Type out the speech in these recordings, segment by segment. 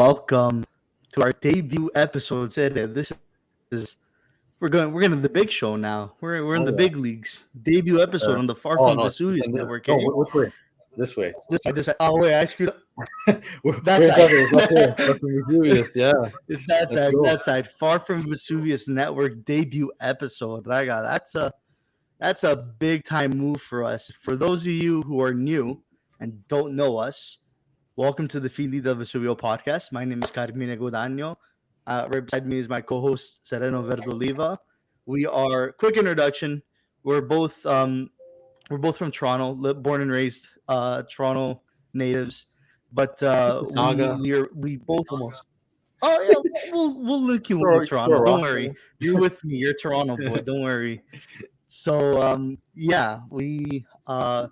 welcome to our debut episode today. This is we're going to the big show now. We're in Oh the yeah. big leagues. Debut episode on the Far Oh from no. Vesuvius And network. no, Eh? which way? This way. This side, this side. Oh wait, I screwed up. We're That in side. front of us up here. Up from Vesuvius. Yeah. It's that Let's side. go. That side. Far from Vesuvius network debut episode. That's a big time move for us. For those of you who are new and don't know us, welcome to the Ftv Vesuvio podcast. My name is Carmine Godano. Right beside me is my co-host Sereno Verdoliva. We are quick introduction. We're both from Toronto, born and raised Toronto natives. But Saga. we both. Almost. Oh yeah, we'll link you with Toronto. Don't worry, Toronto. you're with me. You're Toronto boy. Don't worry. So yeah, we are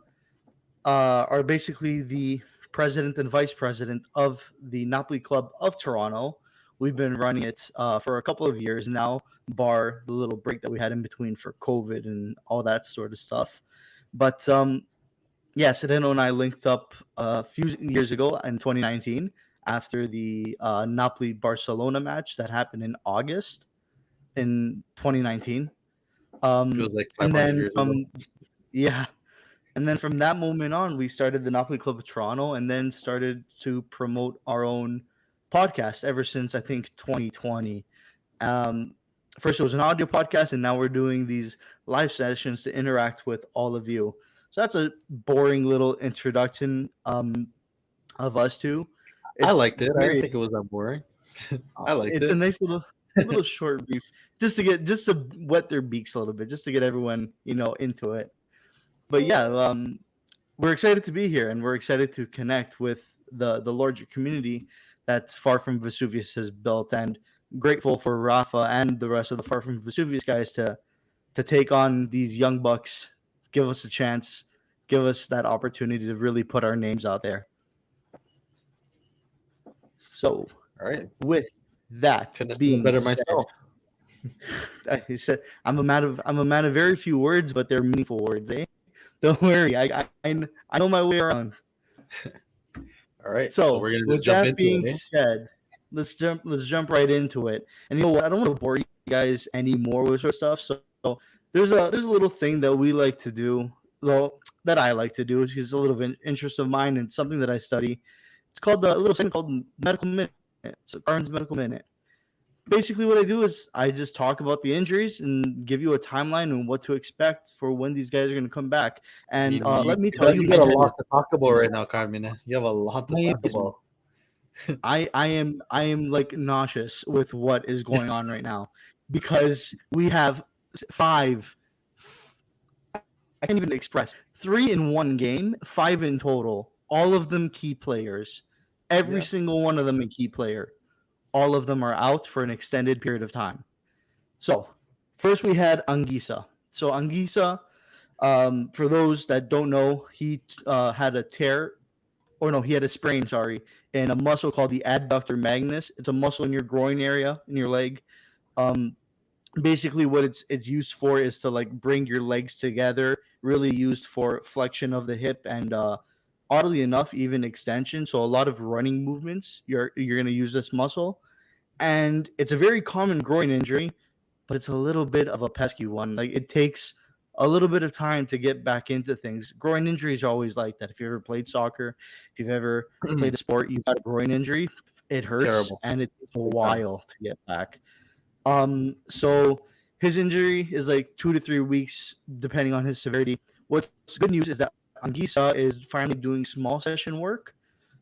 basically the president and vice president of the Napoli Club of Toronto. We've been running it for a couple of years now, bar the little break that we had in between for COVID and all that sort of stuff. But yeah, Sereno and I linked up a few years ago in 2019 after the Napoli-Barcelona match that happened in August in 2019. Feels like And 500 then years ago. yeah, and then from that moment on, we started the Napoli Club of Toronto and then started to promote our own podcast ever since I think 2020. First, it was an audio podcast, and now we're doing these live sessions to interact with all of you. So that's a boring little introduction of us two. I liked it. I didn't think it was that boring. I liked It's it. a nice little short brief just to wet their beaks a little bit, just to get everyone into it. But yeah, we're excited to be here, and we're excited to connect with the larger community that Far From Vesuvius has built, and grateful for Rafa and the rest of the Far From Vesuvius guys to take on these young bucks, give us a chance, give us that opportunity to really put our names out there. So, All right. with that Couldn't have said being it better said, myself. he said, "I'm a man of very few words, but they're meaningful words, eh? Don't worry, I know my way around." All right. So we're gonna with just jump that into being it. Eh? said, let's jump right into it. And you know what? I don't want to bore you guys anymore with sort of stuff. So there's a little thing that we like to do, well, that I like to do, which is a little interest of mine and something that I study. It's called a little thing called Medical Minute. So Carmen's Medical Minute. Basically, what I do is I just talk about the injuries and give you a timeline and what to expect for when these guys are going to come back. And let me tell you, you got a lot to talk about right now, Carmine. You have a lot to talk about. I am like nauseous with what is going on right now because we have 5. I can't even express 3 in one game, 5 in total. All of them key players. Every single one of them a key player. All of them are out for an extended period of time. So first we had Anguissa. So Anguissa, for those that don't know, he had a tear, or no, he had a sprain, in a muscle called the adductor magnus. It's a muscle in your groin area, in your leg. Basically what it's used for is to like bring your legs together, really used for flexion of the hip and oddly enough, even extension. So a lot of running movements, you're going to use this muscle. And it's a very common groin injury, but it's a little bit of a pesky one. Like it takes a little bit of time to get back into things. Groin injuries are always like that. If you ever played soccer, if you've ever played a sport, you've got a groin injury, it hurts. Terrible. And it takes a while to get back. So his injury is like 2 to 3 weeks, depending on his severity. What's good news is that Anguissa is finally doing small session work.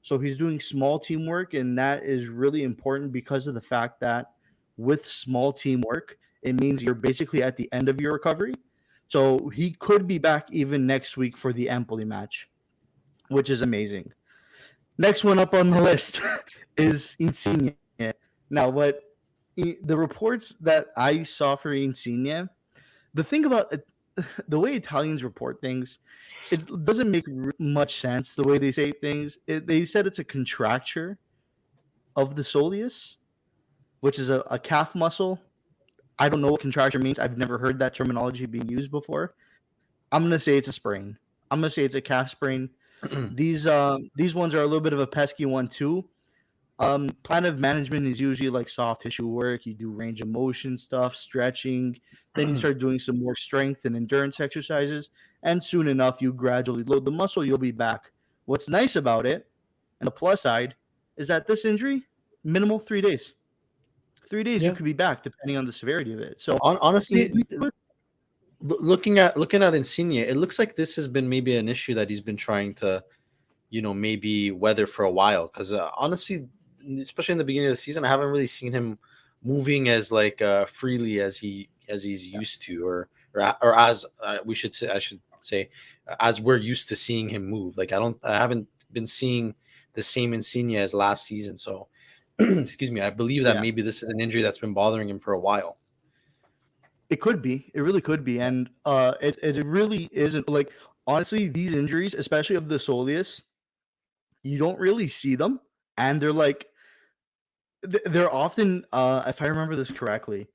So he's doing small team work, and that is really important because of the fact that with small team work, it means you're basically at the end of your recovery. So he could be back even next week for the Empoli match, which is amazing. Next one up on the list is Insigne. Now, the reports that I saw for Insigne, the thing about the way Italians report things, it doesn't make much sense the way they say things. They said it's a contracture of the soleus, which is a calf muscle. I don't know what contracture means. I've never heard that terminology being used before. I'm going to say it's a sprain. I'm going to say it's a calf sprain. These ones are a little bit of a pesky one too. Plan of management is usually like soft tissue work. You do range of motion stuff, stretching. Then you start doing some more strength and endurance exercises. And soon enough, you gradually load the muscle. You'll be back. What's nice about it, and the plus side, is that this injury, minimal 3 days. 3 days you Yeah. could be back depending on the severity of it. So Honestly, we could, looking at Insigne, it looks like this has been maybe an issue that he's been trying to, maybe weather for a while. Because honestly, especially in the beginning of the season, I haven't really seen him moving as like freely as he's used to, or as I should say, as we're used to seeing him move. Like I haven't been seeing the same Insigne as last season. So, excuse me, I believe that yeah, maybe this is an injury that's been bothering him for a while. it could be. It really could be. And it really isn't like honestly, these injuries, especially of the soleus, you don't really see them. And they're like they're often if I remember this correctly,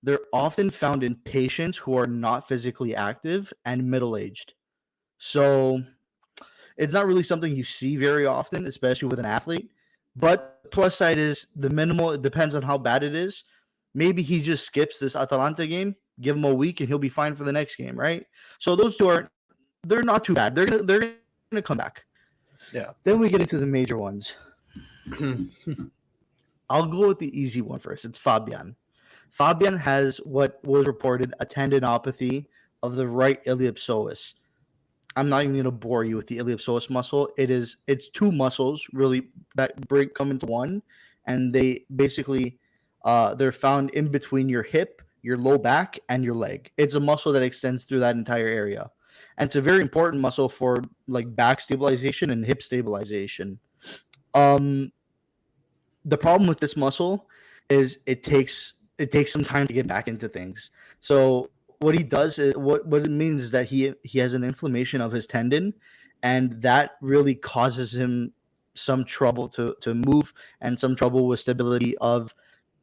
they're often found in patients who are not physically active and middle-aged. So it's not really something you see very often, especially with an athlete. But the plus side is the minimal. It depends on how bad it is. Maybe he just skips this Atalanta game. Give him a week, and he'll be fine for the next game, right? So those two are they're not too bad. They're gonna come back. Yeah. Then we get into the major ones. I'll go with the easy one first. It's Fabian. Fabian has what was reported a tendinopathy of the right iliopsoas. I'm not even going to bore you with the iliopsoas muscle. It's two muscles really that come into one, and they basically they're found in between your hip, your low back, and your leg. It's a muscle that extends through that entire area, and it's a very important muscle for like back stabilization and hip stabilization. Um, the problem with this muscle is it takes some time to get back into things. So what he does is what it means is that he has an inflammation of his tendon, and that really causes him some trouble to move and some trouble with stability of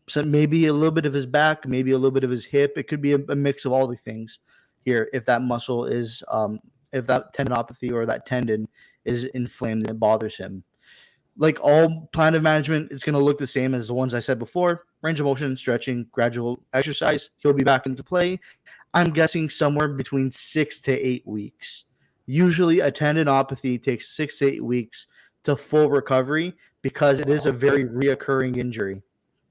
some maybe a little bit of his back, maybe a little bit of his hip. It could be a mix of all the things here if that muscle is if that tendinopathy or that tendon is inflamed and it bothers him. Like all plan of management, it's going to look the same as the ones I said before. Range of motion, stretching, gradual exercise. He'll be back into play. I'm guessing somewhere between 6 to 8 weeks. Usually, a tendinopathy takes 6 to 8 weeks to full recovery because it is a very reoccurring injury.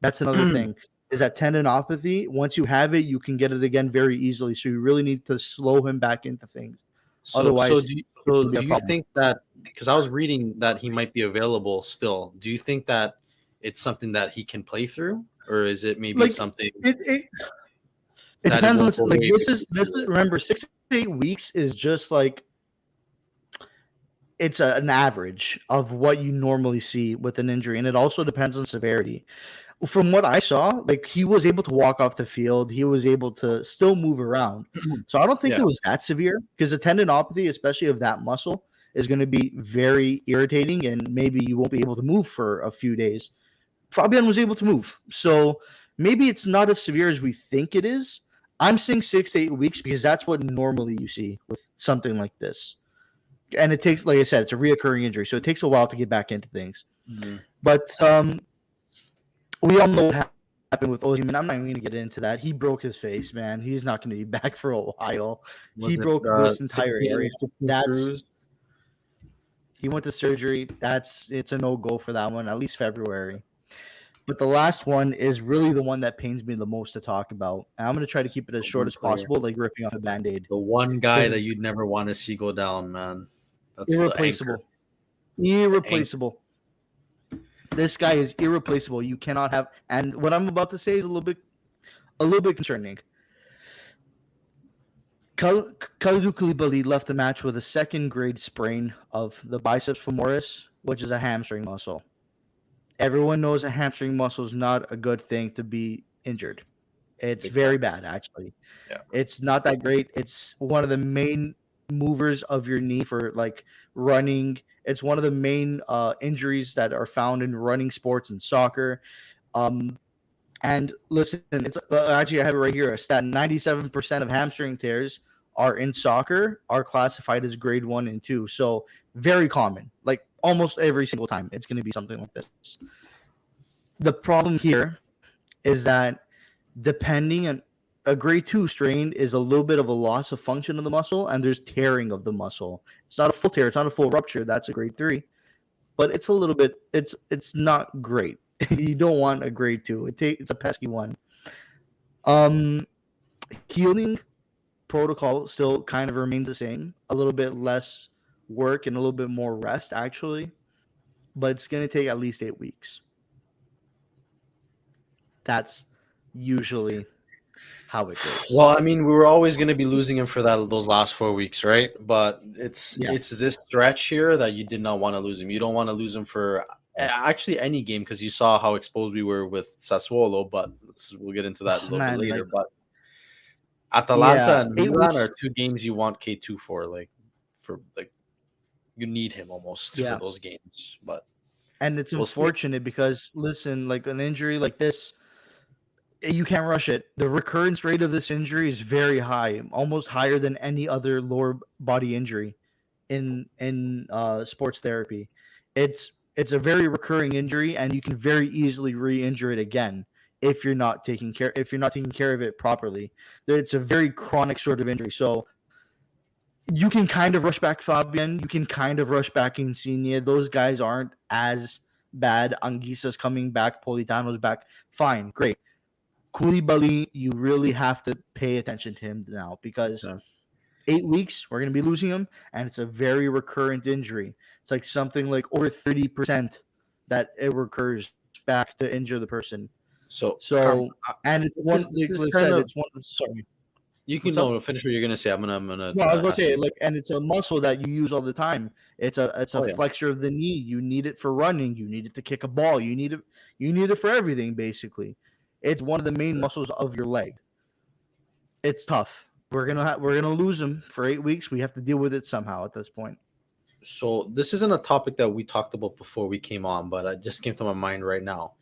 That's another thing. Is that tendinopathy? Once you have it, you can get it again very easily. So you really need to slow him back into things. So, Otherwise, it's going to be do a you problem. think that, because I was reading that he might be available still? Do you think that it's something that he can play through, or is it maybe Like something it that it depends on won't this. go Like away? this is remember 6 to 8 weeks is just like it's an average of what you normally see with an injury, and it also depends on severity. From what I saw, like he was able to walk off the field, he was able to still move around. So I don't think Yeah. it was that severe because a tendinopathy, especially of that muscle, is going to be very irritating, and maybe you won't be able to move for a few days. Fabian was able to move. So maybe it's not as severe as we think it is. I'm saying 6 to 8 weeks because that's what normally you see with something like this. And it takes, like I said, it's a reoccurring injury, so it takes a while to get back into things. Mhm. But we all know what happened with Ozyman. I'm not even going to get into that. He broke his face, man. He's not going to be back for a while. He Was it broke this entire 16, area. 16 That's screws? he went to surgery. It's a no go for that one. At least February. But the last one is really the one that pains me the most to talk about. And I'm going to try to keep it as The short one as player, possible, like ripping off a band aid. the one guy Because that it's you'd never want to see go down, man. That's the anchor. irreplaceable. The anchor. Irreplaceable. This guy is irreplaceable. You cannot have. And what I'm about to say is a little bit concerning. Kalidou Koulibaly left the match with a second-grade sprain of the biceps femoris, which is a hamstring muscle. Everyone knows a hamstring muscle is not a good thing to be injured. It's Big time. very bad, actually. Yeah. It's not that great. It's one of the main movers of your knee for like running. It's one of the main injuries that are found in running sports and soccer. Um, and listen, it's actually I have it right here. A stat: 97% of hamstring tears are in soccer are classified as grade 1 and 2. So very common. Like almost every single time, it's going to be something like this. the problem here is that depending on a grade 2 strain is a little bit of a loss of function of the muscle, and there's tearing of the muscle. It's not a full tear, it's not a full rupture. That's a grade 3, but it's a little bit. It's not great. You don't want a grade 2. It's a pesky one. Um, Healing protocol still kind of remains the same. A little bit less work and a little bit more rest, actually, but it's going to take at least 8 weeks. That's usually how it goes. Well, I mean, we were always going to be losing him for those last 4 weeks, right? But Yeah. it's this stretch here that you did not want to lose him. You don't want to lose him for actually any game, because you saw how exposed we were with Sassuolo. But we'll get into that a Oh, little bit man, later. like, But Atalanta yeah, and eight Milan weeks. are two games you want K2 for, like you need him almost for Yeah, those games. But and it's we'll see. unfortunate because listen, like an injury like this, you can't rush it. The recurrence rate of this injury is very high, almost higher than any other lower body injury in sports therapy. It's a very recurring injury, and you can very easily re-injure it again if you're not taking care of it properly. It's a very chronic sort of injury. So you can kind of rush back Fabian. You can kind of rush back Insigne. Those guys aren't as bad. Anguissa's coming back. Politano's back. Fine, great. Koulibaly, you really have to pay attention to him now because Yeah. 8 weeks, we're going to be losing him, and it's a very recurrent injury. It's like something like over 30% that it recurs back to injure the person. So, So, and it's one, this like is I kind said, of, it's one, sorry, you can what's up? know finish what you're gonna say. I'm gonna No, I was gonna ask say you. like, and it's a muscle that you use all the time. It's a Oh yeah. flexor of the knee. You need it for running. You need it to kick a ball. You need it for everything basically. It's one of the main muscles of your leg. It's tough. We're gonna lose him for 8 weeks. We have to deal with it somehow at this point. So this isn't a topic that we talked about before we came on, but it just came to my mind right now.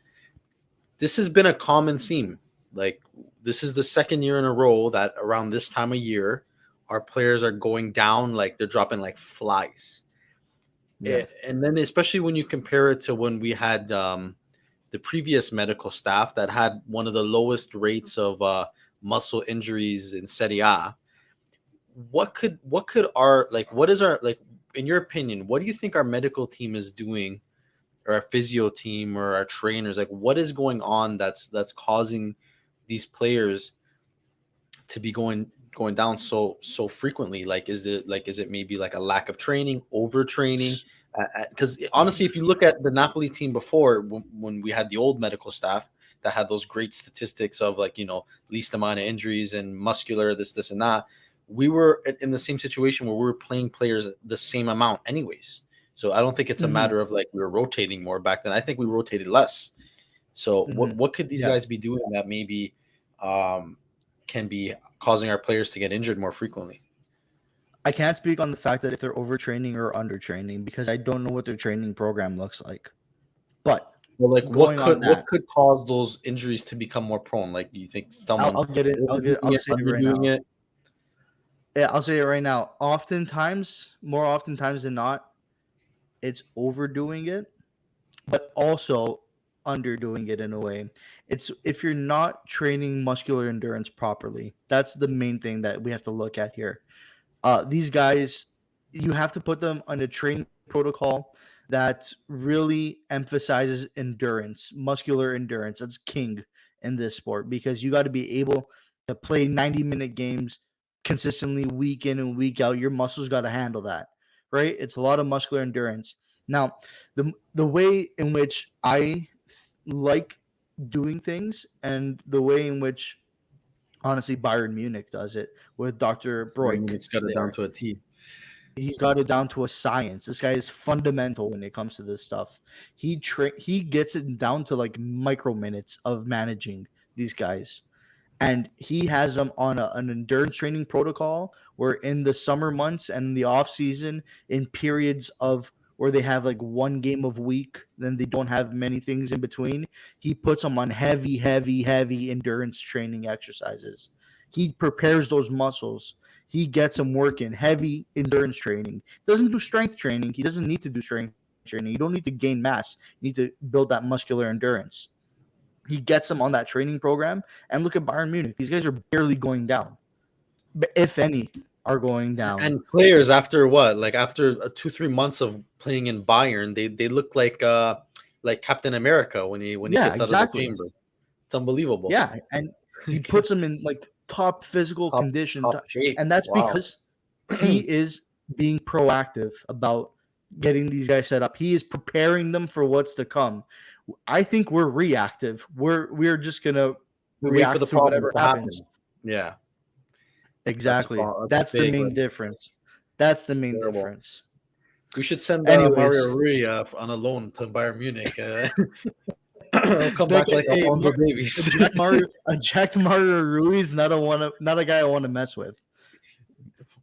This has been a common theme. Like, this is the second year in a row that around this time of year, our players are going down, like they're dropping like flies. Yeah. And then especially when you compare it to when we had the previous medical staff that had one of the lowest rates of muscle injuries in Serie A. What could our, like, what is our, like, in your opinion, what do you think our medical team is doing, or our physio team or our trainers, like what is going on that's causing these players to be going down so frequently? Like, is it maybe like a lack of training, overtraining? Because honestly, if you look at the Napoli team before, when we had the old medical staff that had those great statistics of, like, least amount of injuries and muscular this and that, we were in the same situation where we were playing players the same amount anyways. So I don't think it's a Mm-hmm. matter of like we were rotating more back then. I think we rotated less. So what Mm-hmm. what could these Yeah. guys be doing that maybe um, can be causing our players to get injured more frequently? I can't speak on the fact that if they're overtraining or undertraining because I don't know what their training program looks like. But Well, like what going on could what that, could cause those injuries to become more prone? Like, you think I'll, someone I'll get it. overdoing I'll it, say it right underdoing now. it? Yeah, I'll say it right now. More oftentimes than not, it's overdoing it, but also underdoing it in a way. It's if you're not training muscular endurance properly. That's the main thing that we have to look at here. These guys, you have to put them on a training protocol that really emphasizes endurance, muscular endurance. That's king in this sport because you got to be able to play 90-minute games consistently week in and week out. Your muscles got to handle that, right? It's a lot of muscular endurance. Now, the way in which I like doing things and the way in which honestly Bayern Munich does it with Dr. Broik It's got it down there. to a T. He's got it down to a science. This guy is fundamental when it comes to this stuff. He gets it down to like micro minutes of managing these guys, and he has them on an endurance training protocol where in the summer months and the off season, in periods of where they have like one game of week, then they don't have many things in between. He puts them on heavy endurance training exercises. He prepares those muscles. He gets them working heavy endurance training. Doesn't do strength training. He doesn't need to do strength training. You don't need to gain mass. You need to build that muscular endurance. He gets them on that training program. And look at Bayern Munich; these guys are barely going down, if any, are going down. And players after what, like after 2-3 months of playing in Bayern, they look like Captain America when he Yeah, gets out of the exactly. chamber. It's unbelievable. Yeah, and he puts them in like top physical top condition, top shape. and that's Wow. because he is being proactive about getting these guys set up. He is preparing them for what's to come. I think we're reactive. We're just gonna We wait for react the to problems whatever to happens. happen. Yeah, Exactly. that's That's the big. main Like, difference. That's the it's main terrible. difference. We should send Mario Anyways, Rui on a loan to Bayern Munich. He'll come like back like Alfonso Davies. A Jack Mario Rui is not a guy I want to mess with.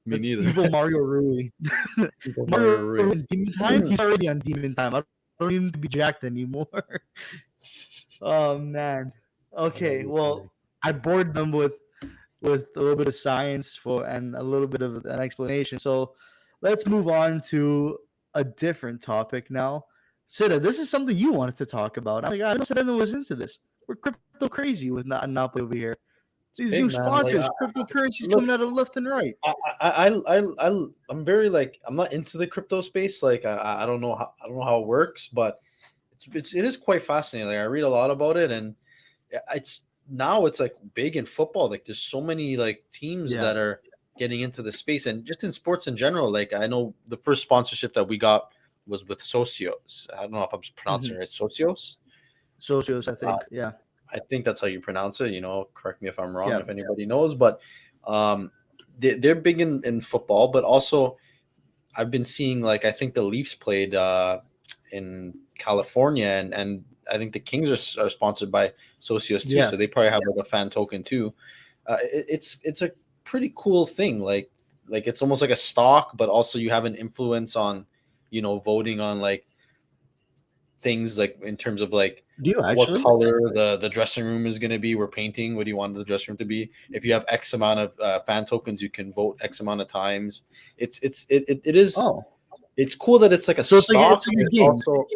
Me That's neither. evil Mario Rui. Mario Mario Rui. in Demon Time, he's already on Demon Time. I don't need him to be jacked anymore. Oh man. Okay, well, I bored them with a little bit of science and a little bit of an explanation. So let's move on to a different topic now. Sida, this is something you wanted to talk about. I know Sida was into this. We're crypto crazy with Napoli over here. These Big new man, like sponsors, cryptocurrencies look, coming out of left and right. I'm very like I'm not into the crypto space. Like I don't know how it works, but it is quite fascinating. Like I read a lot about it, and it's like big in football. Like there's so many like teams Yeah. that are getting into the space, and just in sports in general. Like I know the first sponsorship that we got was with Socios. I don't know if I'm pronouncing it right. Socios. Socios, I think. Yeah. I think that's how you pronounce it. Correct me if I'm wrong, Yeah. if anybody knows. But they're big in football, but also I've been seeing, like, I think the Leafs played in California, and I think the Kings are sponsored by Socios too, Yeah. so they probably have like a fan token too. It's a pretty cool thing. Like it's almost like a stock, but also you have an influence on, voting on like things like in terms of like Do you what actually? color the dressing room is going to be. We're painting. What do you want the dressing room to be? If you have X amount of fan tokens, you can vote X amount of times. It is. Oh. It's cool that it's like a So stock. it's like a It's game. also,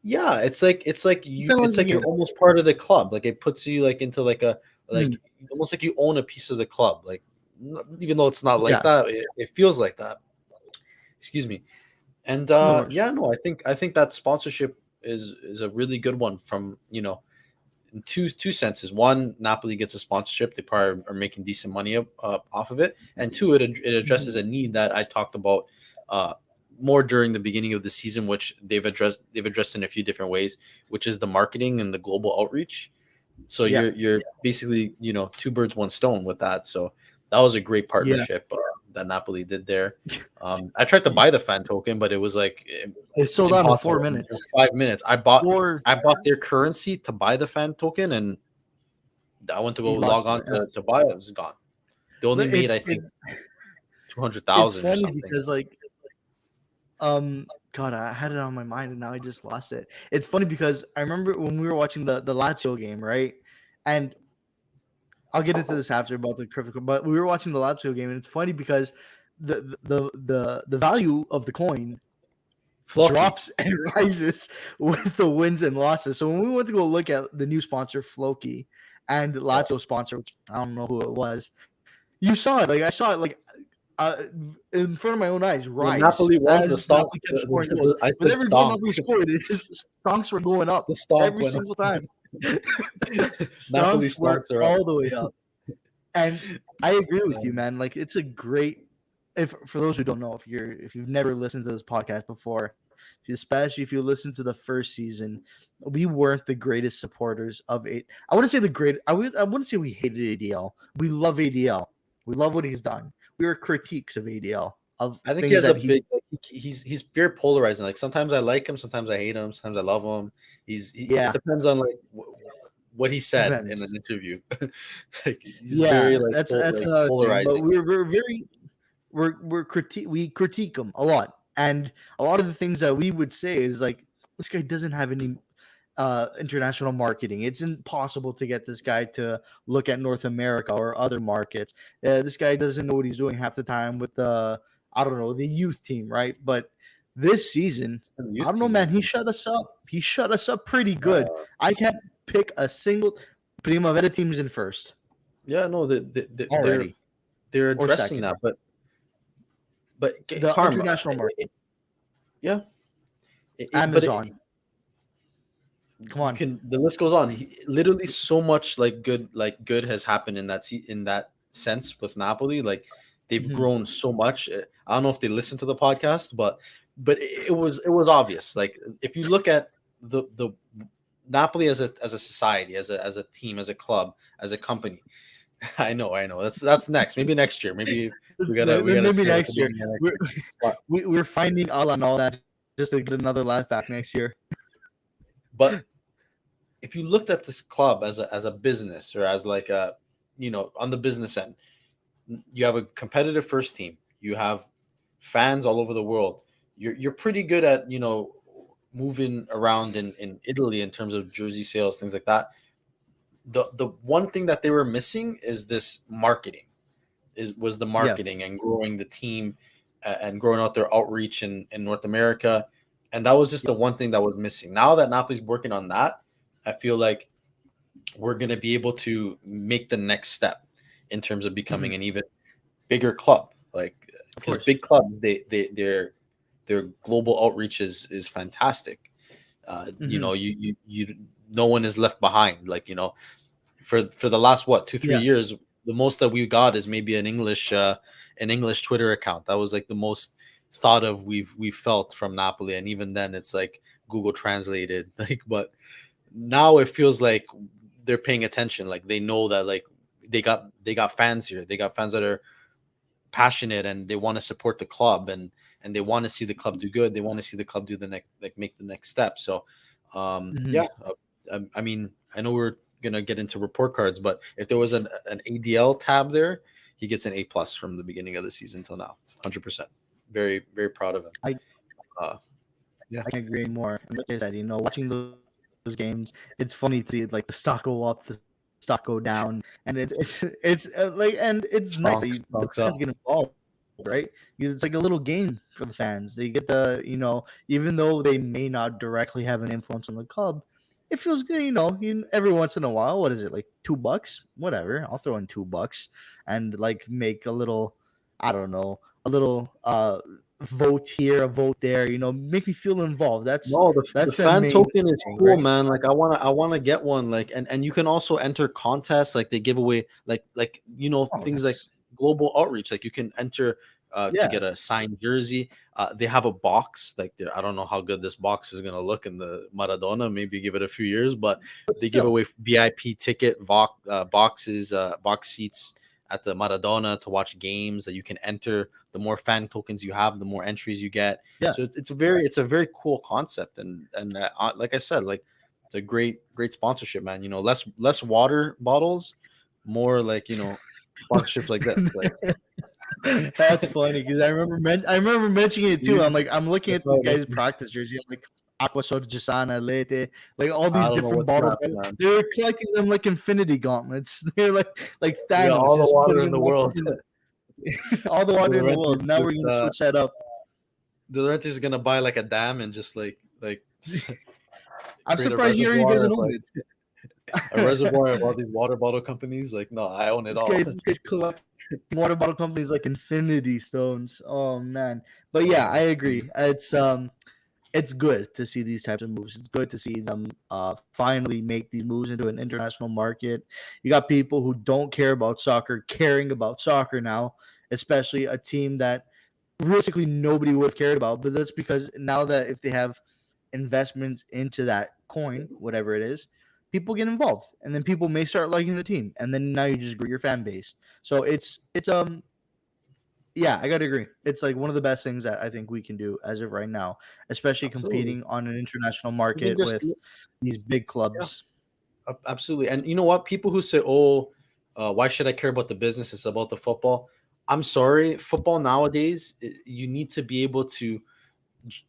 yeah, it's like Kinda like a you're game. almost part of the club. Like it puts you like into like a Hmm. almost like you own a piece of the club. Like even though it's not like Yeah. that, it feels like that. Excuse me. And No worries. yeah, no, I think that sponsorship is a really good one from, in two senses. One, Napoli gets a sponsorship; they probably are making decent money off of it. And two, it addresses a need that I talked about more during the beginning of the season, which they've addressed in a few different ways, which is the marketing and the global outreach. So Yeah. you're basically, two birds, one stone with that. So that was a great Yeah. partnership that Napoli did there. I tried to buy the fan token, but it was like It sold out in impossible 4 in minutes. 5 minutes. I bought Four. their currency to buy the fan token, and I went to go You log lost on it. Yeah. to buy it. It was gone. They only But made, I think, it's 200,000 or funny something. because like God, I had it on my mind and now I just lost it. It's funny because I remember when we were watching the Lazio game, right? And I'll get into this after about the crypto, but we were watching the Lazio game, and it's funny because the value of the coin Floppy. drops and rises with the wins and losses. So when we went to go look at the new sponsor, Floki, and Lazio sponsor, which I don't know who it was, you saw it. Like I saw it, like in front of my own eyes, rise. When Napoli won, as the stock. Napoli kept scoring goals. I With said every goal stock. Napoli scored, it's just stonks were going up The stock every went single time. Napoli Stonks were stocks are all up. the way up. And I agree with you, man. Like it's a great. If for those who don't know, if you've never listened to this podcast before, especially if you listen to the first season, we weren't the greatest supporters of it. I wouldn't say the great. I wouldn't say we hated ADL. We love ADL. We love what he's done. We were critiques of ADL. Of I think things he has a that big. He's very polarizing. Like sometimes I like him, sometimes I hate him, sometimes I love him. Yeah. It depends on like what he said Depends. in an interview. Like he's Yeah, very like that's another thing. But polarizing. we critique him a lot, and a lot of the things that we would say is like this guy doesn't have any international marketing. It's impossible to get this guy to look at North America or other markets. This guy doesn't know what he's doing half the time with the I don't know the youth team, right? But this season, I don't know, man. He shut us up. He shut us up pretty good. I can't. pick a single Primavera teams in first Yeah, no, already they're or addressing second. that, but The Karma, international market, yeah, Amazon. Come you on. can, the list goes on. Literally so much good has happened in in that sense with Napoli. Like they've Mhm. grown so much. I don't know if they listened to the podcast, but it was obvious. Like if you look at the Napoli as a society, as a team, as a club, as a company. I know. That's next. Maybe next year. Maybe we gotta Maybe say it at the next year. beginning of next We're year. But we're finding Al and all that just to get another left back next year. but if you looked at this club as a business, or as like a, on the business end, you have a competitive first team, you have fans all over the world, you're pretty good at moving around in Italy in terms of jersey sales, things like that. The one thing that they were missing is this marketing, was the Yeah. marketing and growing the team, and growing out their outreach in North America. And that was just the one thing that was missing. Now that Napoli's working on that, I feel like we're going to be able to make the next step in terms of becoming Mhm. an even bigger club. Like, Of because course. big clubs, their global outreach is fantastic. Hmm. No one is left behind. Like, for the last, what, 2 3 Yeah. years, the most that we got is maybe an English Twitter account. That was like the most thought of we've felt from Napoli, and even then it's like Google translated. Like, but now it feels like they're paying attention. Like they know that, like, they got fans here. They got fans that are passionate, and they want to support the club, and they want to see the club do good. They want to see the club do the next, like, make the next step. So Hmm. yeah, I mean, I know we're gonna get into report cards, but if there was an ADL tab there, he gets an A+ from the beginning of the season till now. 100%. Very, very proud of him. I uh yeah. I can agree more. And like I said, watching those games, it's funny to see like the stock go up, the stock go down, and it's like, and it's nice that the Stonks fans up. get involved, right? It's like a little game for the fans. They get the even though they may not directly have an influence on the club, it feels good. Every once in a while, what is it, like $2? Whatever, I'll throw in $2 and like make a little, I don't know, a little vote here, a vote there. Make me feel involved. That's No, the that's the fan main token is thing, cool, right? man. Like I wanna get one. Like, and you can also enter contests. Like they give away, like Oh, things like that's global outreach. Like you can enter to yeah, get a signed jersey. They have a box. Like, I don't know how good this box is gonna look in the Maradona. Maybe give it a few years, but but they give still. away VIP ticket boxes, box seats at the Maradona to watch games that you can enter. The more fan tokens you have, the more entries you get. Yeah. So it's a very cool concept, and like I said, like it's a great sponsorship, man. Less water bottles, more like sponsorships like this. Like That's funny because I remember mentioning it too. you, I'm looking that's at how this it makes guy's me. practice jersey. I'm like Aqua Sorgesana, Lete, like all I these don't know different what's bottles. left, man. They're collecting them like infinity gauntlets. They're like We got Thanos, all the just water putting in them the all world. all the water The in the rent is world. Now we're just gonna switch that up. the rent is gonna buy like a dam, and just like I'm create surprised he already doesn't own like it. a reservoir of all these water bottle companies. Like, no, I own it all. This guy's collecting water bottle companies like Infinity Stones. Oh man, but yeah, I agree. It's good to see these types of moves. It's good to see them finally make these moves into an international market. You got people who don't care about soccer caring about soccer now, especially a team that realistically nobody would have cared about. But that's because now that if they have investments into that coin, whatever it is, people get involved, and then people may start liking the team, and then now you just grow your fan base. So it's yeah, I gotta agree. It's like one of the best things that I think we can do as of right now, especially Absolutely. competing on an international Even market just, with these big yeah, clubs. absolutely. And you know what? People who say, "Oh, why should I care about the business? It's about the football." I'm sorry, football nowadays, you need to be able to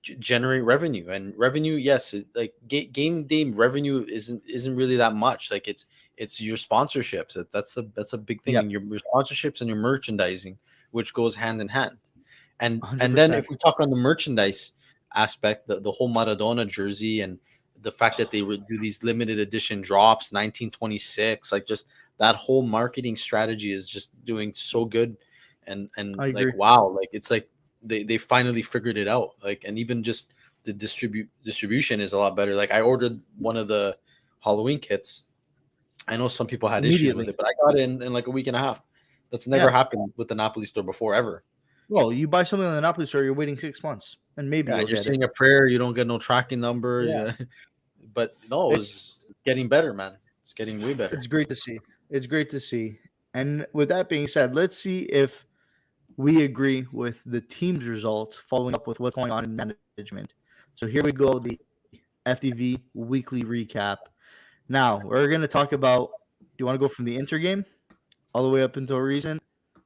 generate revenue, and revenue, yes, like game day revenue isn't really that much. Like it's your sponsorships. That's a big thing, Yep, and your sponsorships and your merchandising, which goes hand in hand. And then 100%. if we talk on the merchandise aspect, the whole Maradona jersey, and the fact that they would do these limited edition drops, 1926, like just that whole marketing strategy is just doing so good. And I agree. like, wow, like it's like they finally figured it out. Like, and even just the distribution is a lot better. Like I ordered one of the Halloween kits. I know some people had issues with Immediately. it, but I got it in like a week and a half. That's never Yeah. happened with the Napoli store before ever. Well, you buy something on the Napoli store, you're waiting 6 months, and maybe Yeah, you'll and you're get it. saying a prayer, you don't get no tracking number. Yeah. Yeah. But no, It's it's getting better, man. It's getting way better. it's great to see. It's great to see. And with that being said, let's see if we agree with the team's results following up with what's going on in management. So here we go, the FDV Weekly Recap. Now, we're going to talk about, do you want to go from the Inter game all the way up until recent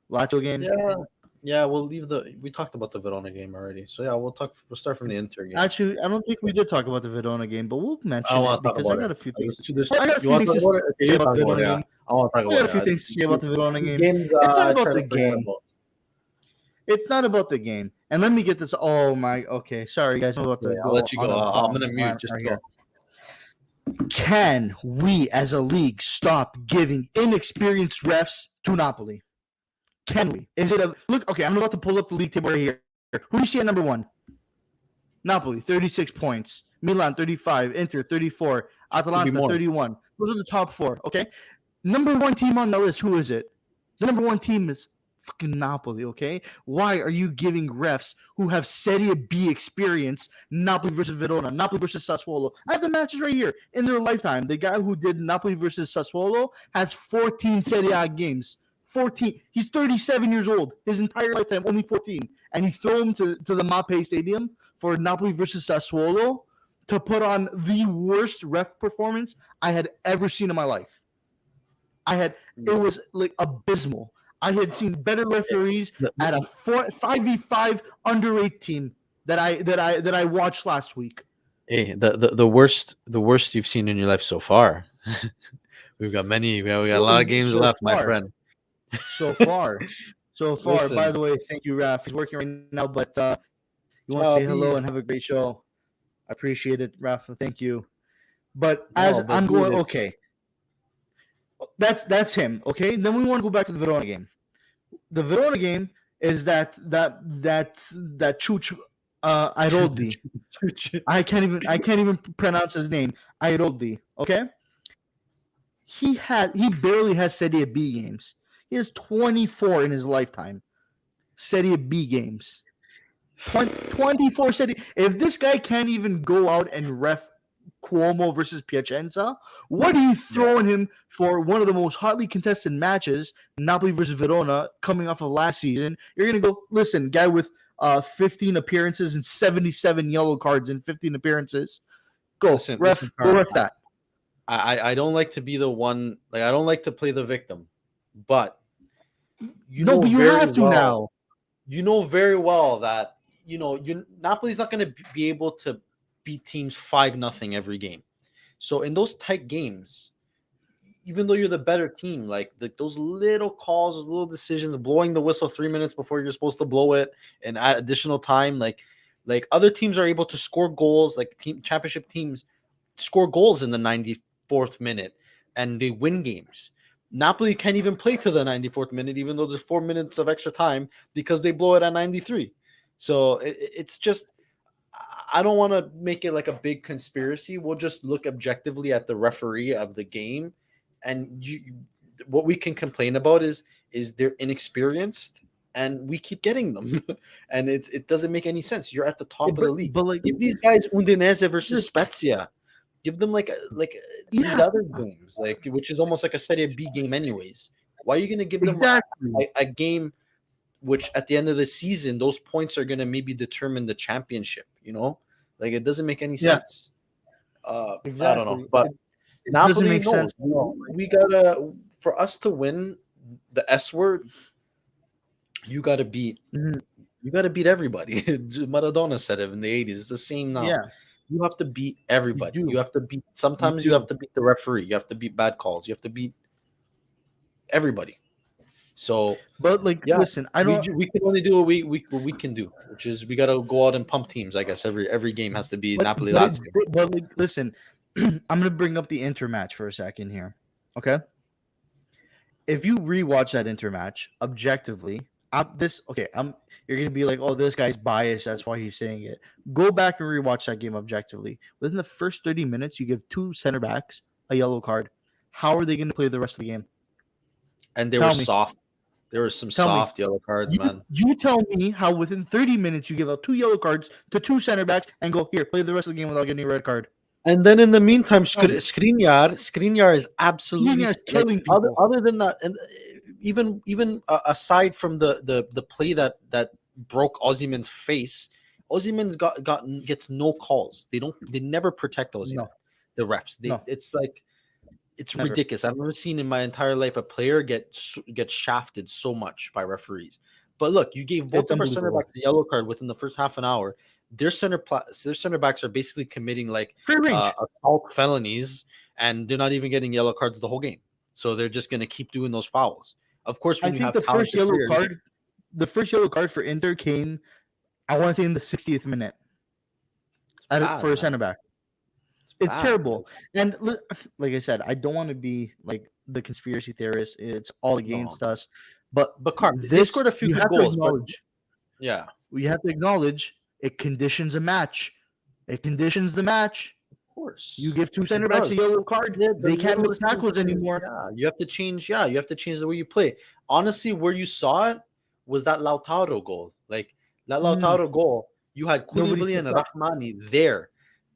Lazio game? Yeah. Yeah, we'll leave we talked about the Verona game already. So yeah, we'll start from the Inter game. Actually, I don't think we did talk about the Verona game, but we'll I mention don't it want to talk because I about got it. a few things. I I got a you few want things to to talk about it? Okay, say you about talk the about it. Verona Yeah. game. I want to talk I about got it. a few things to say about the Verona game. Games, It's not I about try the to forget game. about. It's not about the game. And let me get this. Oh my. Okay, sorry guys. I'm about to I'll go let you go. I'm gonna mute. Just right go. here. Can we, as a league, stop giving inexperienced refs to Napoli? Can we? Is it a look? Okay, I'm about to pull up the league table right here. Who do you see at number one? Napoli, 36 points. Milan, 35. Inter, 34. Atalanta, 31. Those are the top four. Okay, number one team on the list. Who is it? The number one team is fucking Napoli, okay? Why are you giving refs who have Serie B experience, Napoli versus Verona, Napoli versus Sassuolo? I have the matches right here in their lifetime. The guy who did Napoli versus Sassuolo has 14 Serie A games. 14. He's 37 years old. His entire lifetime, only 14. And you throw him to the Mappe Stadium for Napoli versus Sassuolo to put on the worst ref performance I had ever seen in my life. It was like abysmal. I had seen better referees at a 5v5 under 8 team that I watched last week. Hey, the worst you've seen in your life so far. We got a lot of games left, my friend. So far. Listen. By the way, thank you, Raph. He's working right now, but you want to say hello and have a great show. I appreciate it, Raph. Thank you. But I'm going, okay. That's him. Okay. Then we want to go back to the Verona game. The Verona game is that Chuch Airoldi. I can't even pronounce his name. Airoldi. Okay. He barely has Serie B games. He has 24 in his lifetime. Serie B games. 24 Serie. If this guy can't even go out and ref Cuomo versus Piacenza, what are you throwing him for one of the most hotly contested matches, Napoli versus Verona, coming off of last season? You're going to go, listen, guy with 15 appearances and 77 yellow cards in 15 appearances. Go, ref that. I don't like to be the one, like, I don't like to play the victim, but you have to now. You know very well that, Napoli's not going to be able to beat teams 5-0 every game. So in those tight games, even though you're the better team, like those little calls, those little decisions, blowing the whistle 3 minutes before you're supposed to blow it and add additional time, like other teams are able to score goals, like championship teams score goals in the 94th minute and they win games. Napoli can't even play to the 94th minute, even though there's 4 minutes of extra time because they blow it at 93. So it's just, I don't want to make it like a big conspiracy. We'll just look objectively at the referee of the game, and what we can complain about is they're inexperienced, and we keep getting them, and it doesn't make any sense. You're at the top of the league. But give these guys Udinese versus Spezia. Give them like these other games, which is almost like a Serie B game, anyways. Why are you going to give them a game? Which at the end of the season, those points are going to maybe determine the championship, Like, it doesn't make any sense. Exactly. I don't know. But it doesn't make sense. We got for us to win the S word, you got to beat everybody. Maradona said it in the 80s. It's the same now. Yeah. You have to beat everybody. You have to beat, sometimes you have to beat the referee. You have to beat bad calls. You have to beat everybody. So But like, yeah, listen, I don't. we can only do what we can do, which is we got to go out and pump teams. I guess every game has to be But Napoli but it Lazio. but like, listen, I'm gonna bring up the Inter match for a second here. Okay, if you rewatch that Inter match objectively, you're gonna be like, oh, this guy's biased. That's why he's saying it. Go back and rewatch that game objectively. Within the first 30 minutes, you give two center backs a yellow card. How are they gonna play the rest of the game? And they were Tell me. soft. There were some Tell me. soft yellow cards, You man. you tell me how within 30 minutes you give out two yellow cards to two center backs and go here play the rest of the game without getting a red card. And then in the meantime, Tell me. Skriniar is absolutely Skriniar is like killing people. other than that, and even aside from the play that broke Osimhen's face, Osimhen's gets no calls. They never protect Osimhen. No, The refs, no, it's like it's never. ridiculous. I've never seen in my entire life a player get shafted so much by referees. But look, you gave both It's of our center unbelievable. backs a yellow card within the first half an hour. Their center backs are basically committing like Free range. assault felonies, and they're not even getting yellow cards the whole game. So they're just going to keep doing those fouls. Of course, when I you think have talented players, the first yellow card for Inter came, I want to say in the 60th minute it's bad, for a man. center back. It's bad. terrible. And like I said, I don't want to be like the conspiracy theorist. It's all against us. But Carp, they scored a few you good have goals, to but acknowledge. yeah, We have to acknowledge it conditions a match. It conditions the match. of course. You give two It center backs a does. yellow card. Yeah, They can't make littlest tackles things, anymore. Yeah, you have to change. Yeah, you have to change the way you play. Honestly, where you saw it was that Lautaro goal. Like that Lautaro goal, you had Nobody Koulibaly and stepped up. Rahmani there.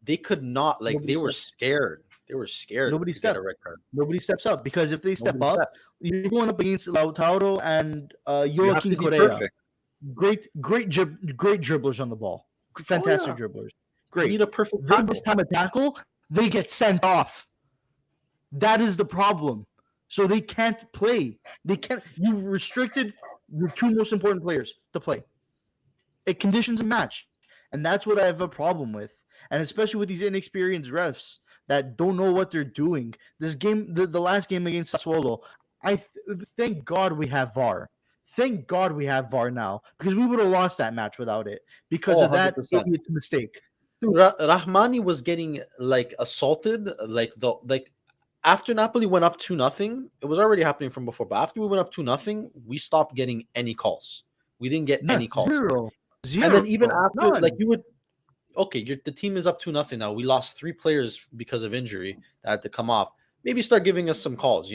They could not. Like Nobody they were steps. scared. They were scared Nobody to get a stepped. red card. Nobody steps up because if they step Nobody up, steps. you're going up against Lautaro and You have to Joaquin be Correa. perfect. Great dribblers on the ball. Fantastic dribblers. Great. You need a perfect They tackle. miss time a tackle, they get sent off. That is the problem. So they can't play. They can't. You restricted your two most important players to play. It conditions a match, and that's what I have a problem with. And especially with these inexperienced refs that don't know what they're doing. This game, the last game against Sassuolo, thank God we have VAR. Thank God we have VAR now because we would have lost that match without it because of that 100%. idiot's mistake. Dude, Rahmani was getting like assaulted, like after Napoli went up 2-0, it was already happening from before. But after we went up 2-0, we stopped getting any calls. We didn't get any calls. Zero. And then even after, None. like you would, okay, the team is up 2-0 now. We lost 3 players because of injury that had to come off. Maybe start giving us some calls.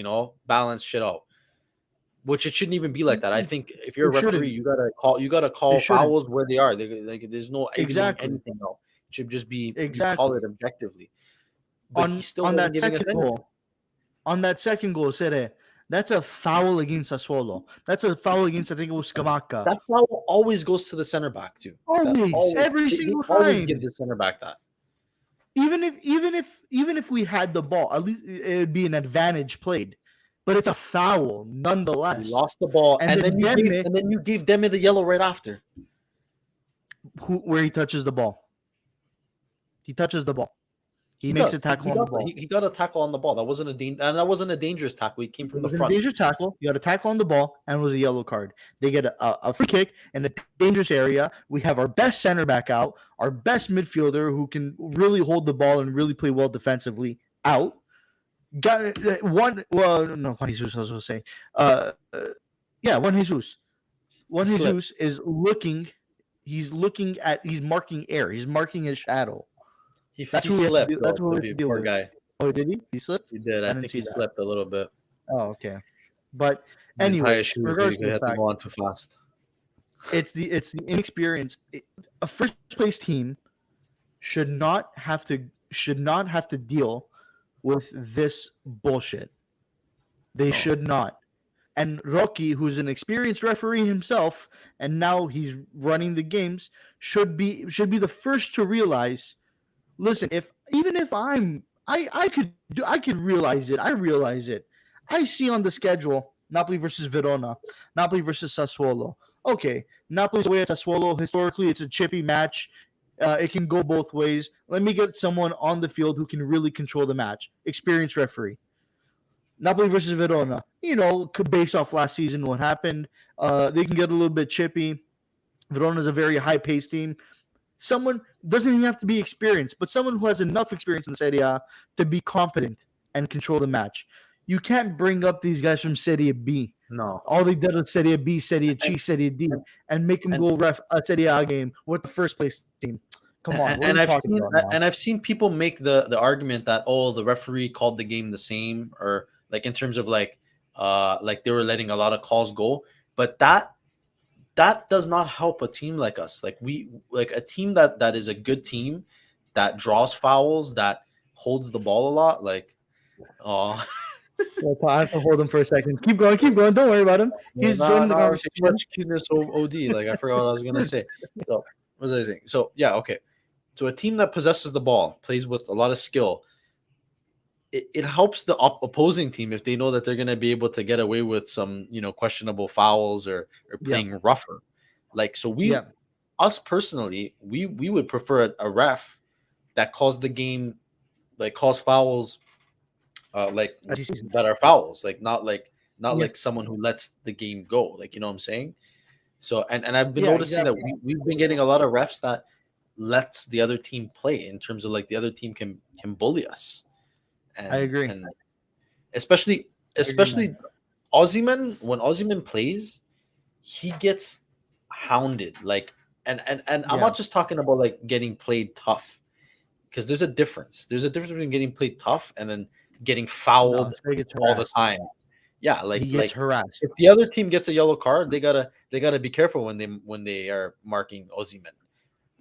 Balance shit out. Which it shouldn't even be like that. I think if you're a referee, you gotta call fouls where they are. There's no exactly anything else. It should just be exactly you call it objectively. But he still wasn't giving us anything. On that second goal, Sere, that's a foul against Sassuolo. That's a foul against, I think it was Scamacca. That foul always goes to the center back too. Always, every single time. Always give the center back that. Even if we had the ball, at least it would be an advantage played. But it's a foul nonetheless. We lost the ball, and then you gave Demi the yellow right after. Where he touches the ball. He touches the ball. He makes a tackle on the ball. He got a tackle on the ball. That wasn't a dangerous tackle. He came from the front. A dangerous tackle. You got a tackle on the ball, and it was a yellow card. They get a free kick in a dangerous area. We have our best center back out, our best midfielder who can really hold the ball and really play well defensively out. Got one. Well, no, Juan Jesus. I was going to say. Juan Jesus. Juan Jesus is looking. He's marking air. He's marking his shadow. He slipped. That's what we poor guy. Oh, did he? He slipped. He did. I think he slipped a little bit. Oh, okay. But anyway, regardless of the fact, to go on too fast. It's the inexperience. A first place team should not have to deal with this bullshit. They should not. And Rocky, who's an experienced referee himself, and now he's running the games, should be the first to realize. Listen, I could realize it. I realize it. I see on the schedule Napoli versus Verona, Napoli versus Sassuolo. Okay, Napoli's away at Sassuolo. Historically, it's a chippy match. It can go both ways. Let me get someone on the field who can really control the match. Experienced referee. Napoli versus Verona. Based off last season, what happened, they can get a little bit chippy. Verona is a very high-paced team. Someone doesn't even have to be experienced, but someone who has enough experience in Serie A to be competent and control the match. You can't bring up these guys from Serie B. No. All they did was Serie B, Serie C, Serie D, and make them And go ref a Serie A game with the first place team. Come on, what are and we I've talking seen about now? and I've seen people make the argument that the referee called the game the same, or like in terms of like they were letting a lot of calls go, but that does not help a team like us. Like a team that is a good team, that draws fouls, that holds the ball a lot. Like, oh, Well, I have to hold him for a second. Keep going, keep going. Don't worry about him. He's no, joining the no, it's too conversation. much cuteness OD. Like I forgot what I was gonna say. So what was I saying? So yeah, okay. So a team that possesses the ball, plays with a lot of skill, it helps the opposing team if they know that they're going to be able to get away with some questionable fouls, or Yeah, playing rougher. Like, so yeah, us personally, we would prefer a ref that calls the game, like calls fouls, like as he sees. that are fouls, like not Yeah, like someone who lets the game go, like, you know what I'm saying. So, and I've been yeah, noticing that exactly. we've been getting a lot of refs that lets the other team play, in terms of like the other team can bully us. I and agree. and especially I agree, man. especially Ozyman, when Ozyman plays, he gets hounded. Like, and I'm Yeah, not just talking about like getting played tough, because there's a difference. There's a difference between getting played tough and then getting no, fouled so he gets all the harassed. time. Yeah, He gets like harassed. if the other team gets a yellow card, they gotta be careful when they are marking Ozyman.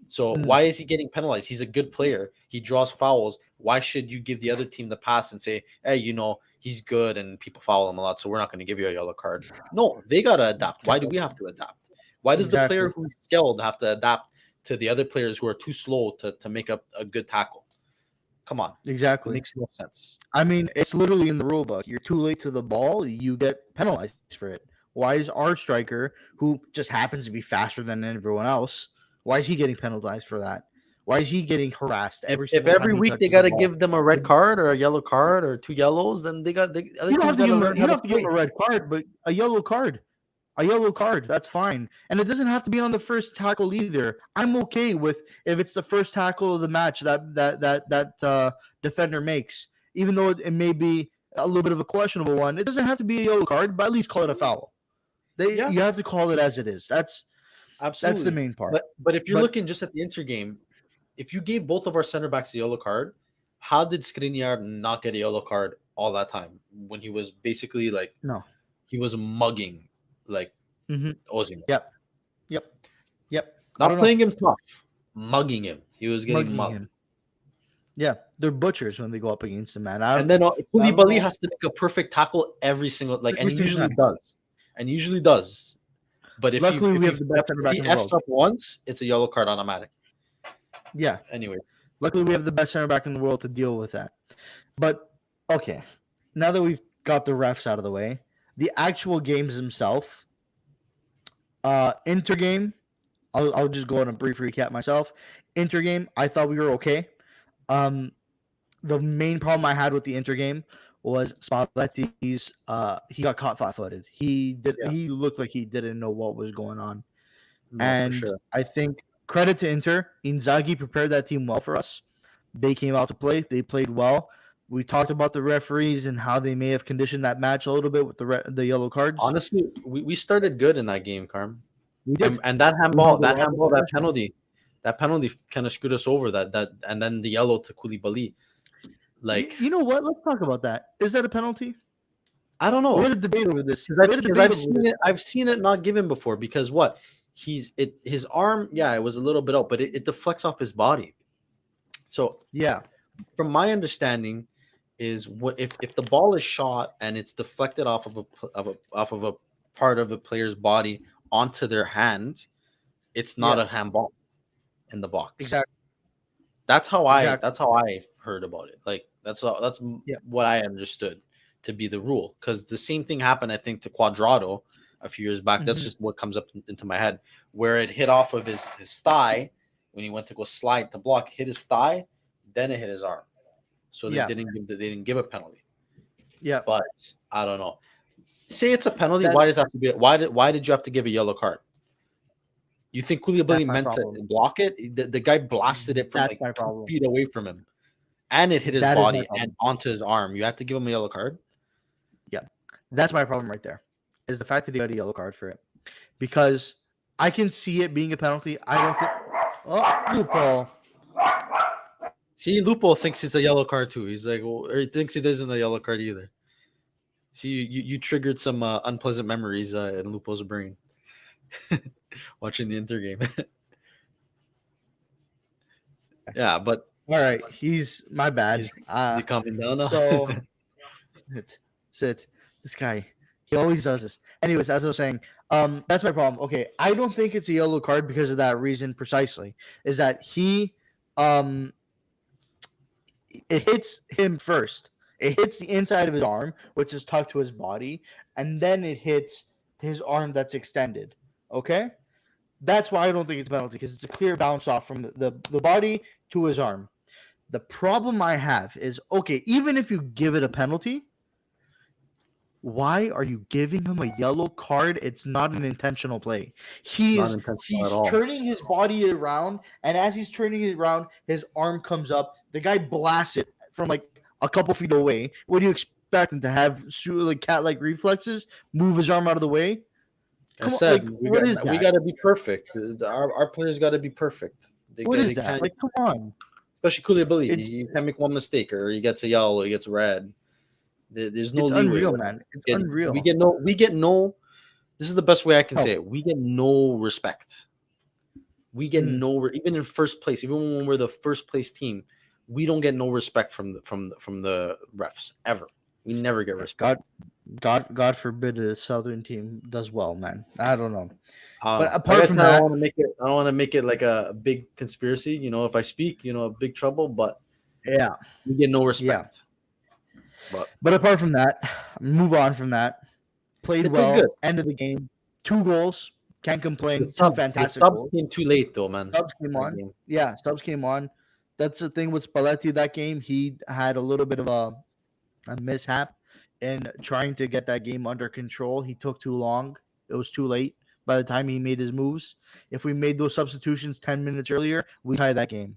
So Mm, why is he getting penalized? He's a good player. He draws fouls. Why should you give the other team the pass and say, "Hey, he's good and people foul him a lot, so we're not going to give you a yellow card"? No, they gotta adapt. Why do we have to adapt? Why does the player exactly, who's skilled have to adapt to the other players who are too slow to make up a good tackle? Come on, it exactly. makes no sense. I mean, it's literally in the rule book. You're too late to the ball, you get penalized for it. Why is our striker, who just happens to be faster than everyone else, why is he getting penalized for that? Why is he getting harassed If, every if single time every he week they touches the gotta ball? give them a red card or a yellow card or two yellows, then the other You don't team's have to got give to him. learn You how don't to have to give him play. a red card, but a yellow card. A yellow card, that's fine. And it doesn't have to be on the first tackle either. I'm okay with if it's the first tackle of the match that defender makes, even though it may be a little bit of a questionable one. It doesn't have to be a yellow card, but at least call it a foul. Yeah, You have to call it as it is. That's the absolutely. main part. But if you're But looking just at the Inter game, if you gave both of our center backs a yellow card, how did Skriniar not get a yellow card all that time when he was basically like no. he was mugging like Mm-hmm. Ozil? Yep. Yep. Yep. I Not don't know. playing him tough, mugging him. He was getting Mugging mugged. him. Yeah, they're butchers when they go up against a man. And then I don't Koulibaly know. has to make a perfect tackle every single, like, and Every he single usually time. does, and usually does. But if he Luckily, if we he have the best center if back he in the f's world. up once, it's a yellow card automatic. Yeah, Anyway, luckily, we have the best center back in the world to deal with that. But okay, now that we've got the refs out of the way, the actual games themselves, Inter game, I'll just go on a brief recap myself. Inter game, I thought we were okay. Um, the main problem I had with the Inter game was Spalletti's. He got caught flat-footed. yeah, He looked like he didn't know what was going on. no, for And sure. I think credit to Inter, Inzaghi prepared that team well for us. They came out to play. They played well. We talked about the referees and how they may have conditioned that match a little bit with the yellow cards. Honestly, we started good in that game, Carm. We And did. and that We handball, held it all under pressure. that penalty kind of screwed us over. And then the yellow to Koulibaly. Like, You know what? Let's talk about that. Is that a penalty? I don't We had know, a debate over this. because We had a because debate over this. I've seen it not given before, because what his arm, yeah, it was a little bit out, but it deflects off his body. So Yeah. from my understanding, is what if the ball is shot and it's deflected off of a part of a player's body onto their hand, it's not Yeah. a handball in the box. Exactly. That's Exactly. how I heard about it. Like, that's Yeah. what I understood to be the rule, because the same thing happened, I think, to Quadrado a few years back. That's Hmm. just what comes up into my head, where it hit off of his thigh when he went to go slide to block, hit his thigh, then it hit his arm. So Yeah. they didn't give a penalty. Yeah, but I don't know. Say it's a penalty. that Why does it have to be? Why did you have to give a yellow card? You think that's Koulibaly my meant to problem. block it? The guy blasted it from That's like my 2 problem. feet away from him, and it hit his That is my body and problem. onto his arm. You have to give him a yellow card. Yeah, that's my problem right there. Is the fact that he got a yellow card for it because I can see it being a penalty. I don't think. Oh, loophole. See, Lupo thinks it's a yellow card too. He's like, well, or he thinks it isn't a yellow card either. See, you triggered some unpleasant memories in Lupo's brain watching the Inter game. Yeah, but All right, he's my bad. is he calming down now? So sit. This guy, he always does this. Anyways, as I was saying, that's my problem. Okay, I don't think it's a yellow card because of that reason precisely. Is that he, um, it hits him first. It hits the inside of his arm, which is tucked to his body, and then it hits his arm that's extended. Okay, that's why I don't think it's a penalty because it's a clear bounce off from the body to his arm. The problem I have is okay, even if you give it a penalty, why are you giving him a yellow card? It's not an intentional play. Not intentional at He's all. turning his body around, and as he's turning it around, his arm comes up. The guy blasts it from like a couple feet away. What do you expect him to have? Like cat-like reflexes, move his arm out of the way? I Come on, said like what is we that? got to be perfect. Our players got to be perfect. What is They that? can't, Like, come on. especially Koulibaly. It's You can't make one mistake, or he gets a yellow, or he gets red. There's no it's leeway. unreal, man. It's We unreal. get no. We get no. This is the best way I can Oh, say it. We get no respect. We get mm, even in first place, even when we're the first place team, we don't get no respect from the refs ever. We never get respect. God forbid a Southern team does well, man. I don't know. I don't But know. Like apart I from said, I don't that, want to make it. I don't want to make it like a big conspiracy. If I speak, a big trouble. But yeah, we get no yeah. respect. But But apart from that, move on from that. Played they played good. well. End of the game. 2 goals. Can't The complain. Two sub the fantastic subs goals. came too late though, man. Subs came That on. game. Yeah, subs came on. That's the thing with Spalletti that game. He had a little bit of a mishap in trying to get that game under control. He took too long. It was too late by the time he made his moves. If we made those substitutions 10 minutes earlier, we tie that game.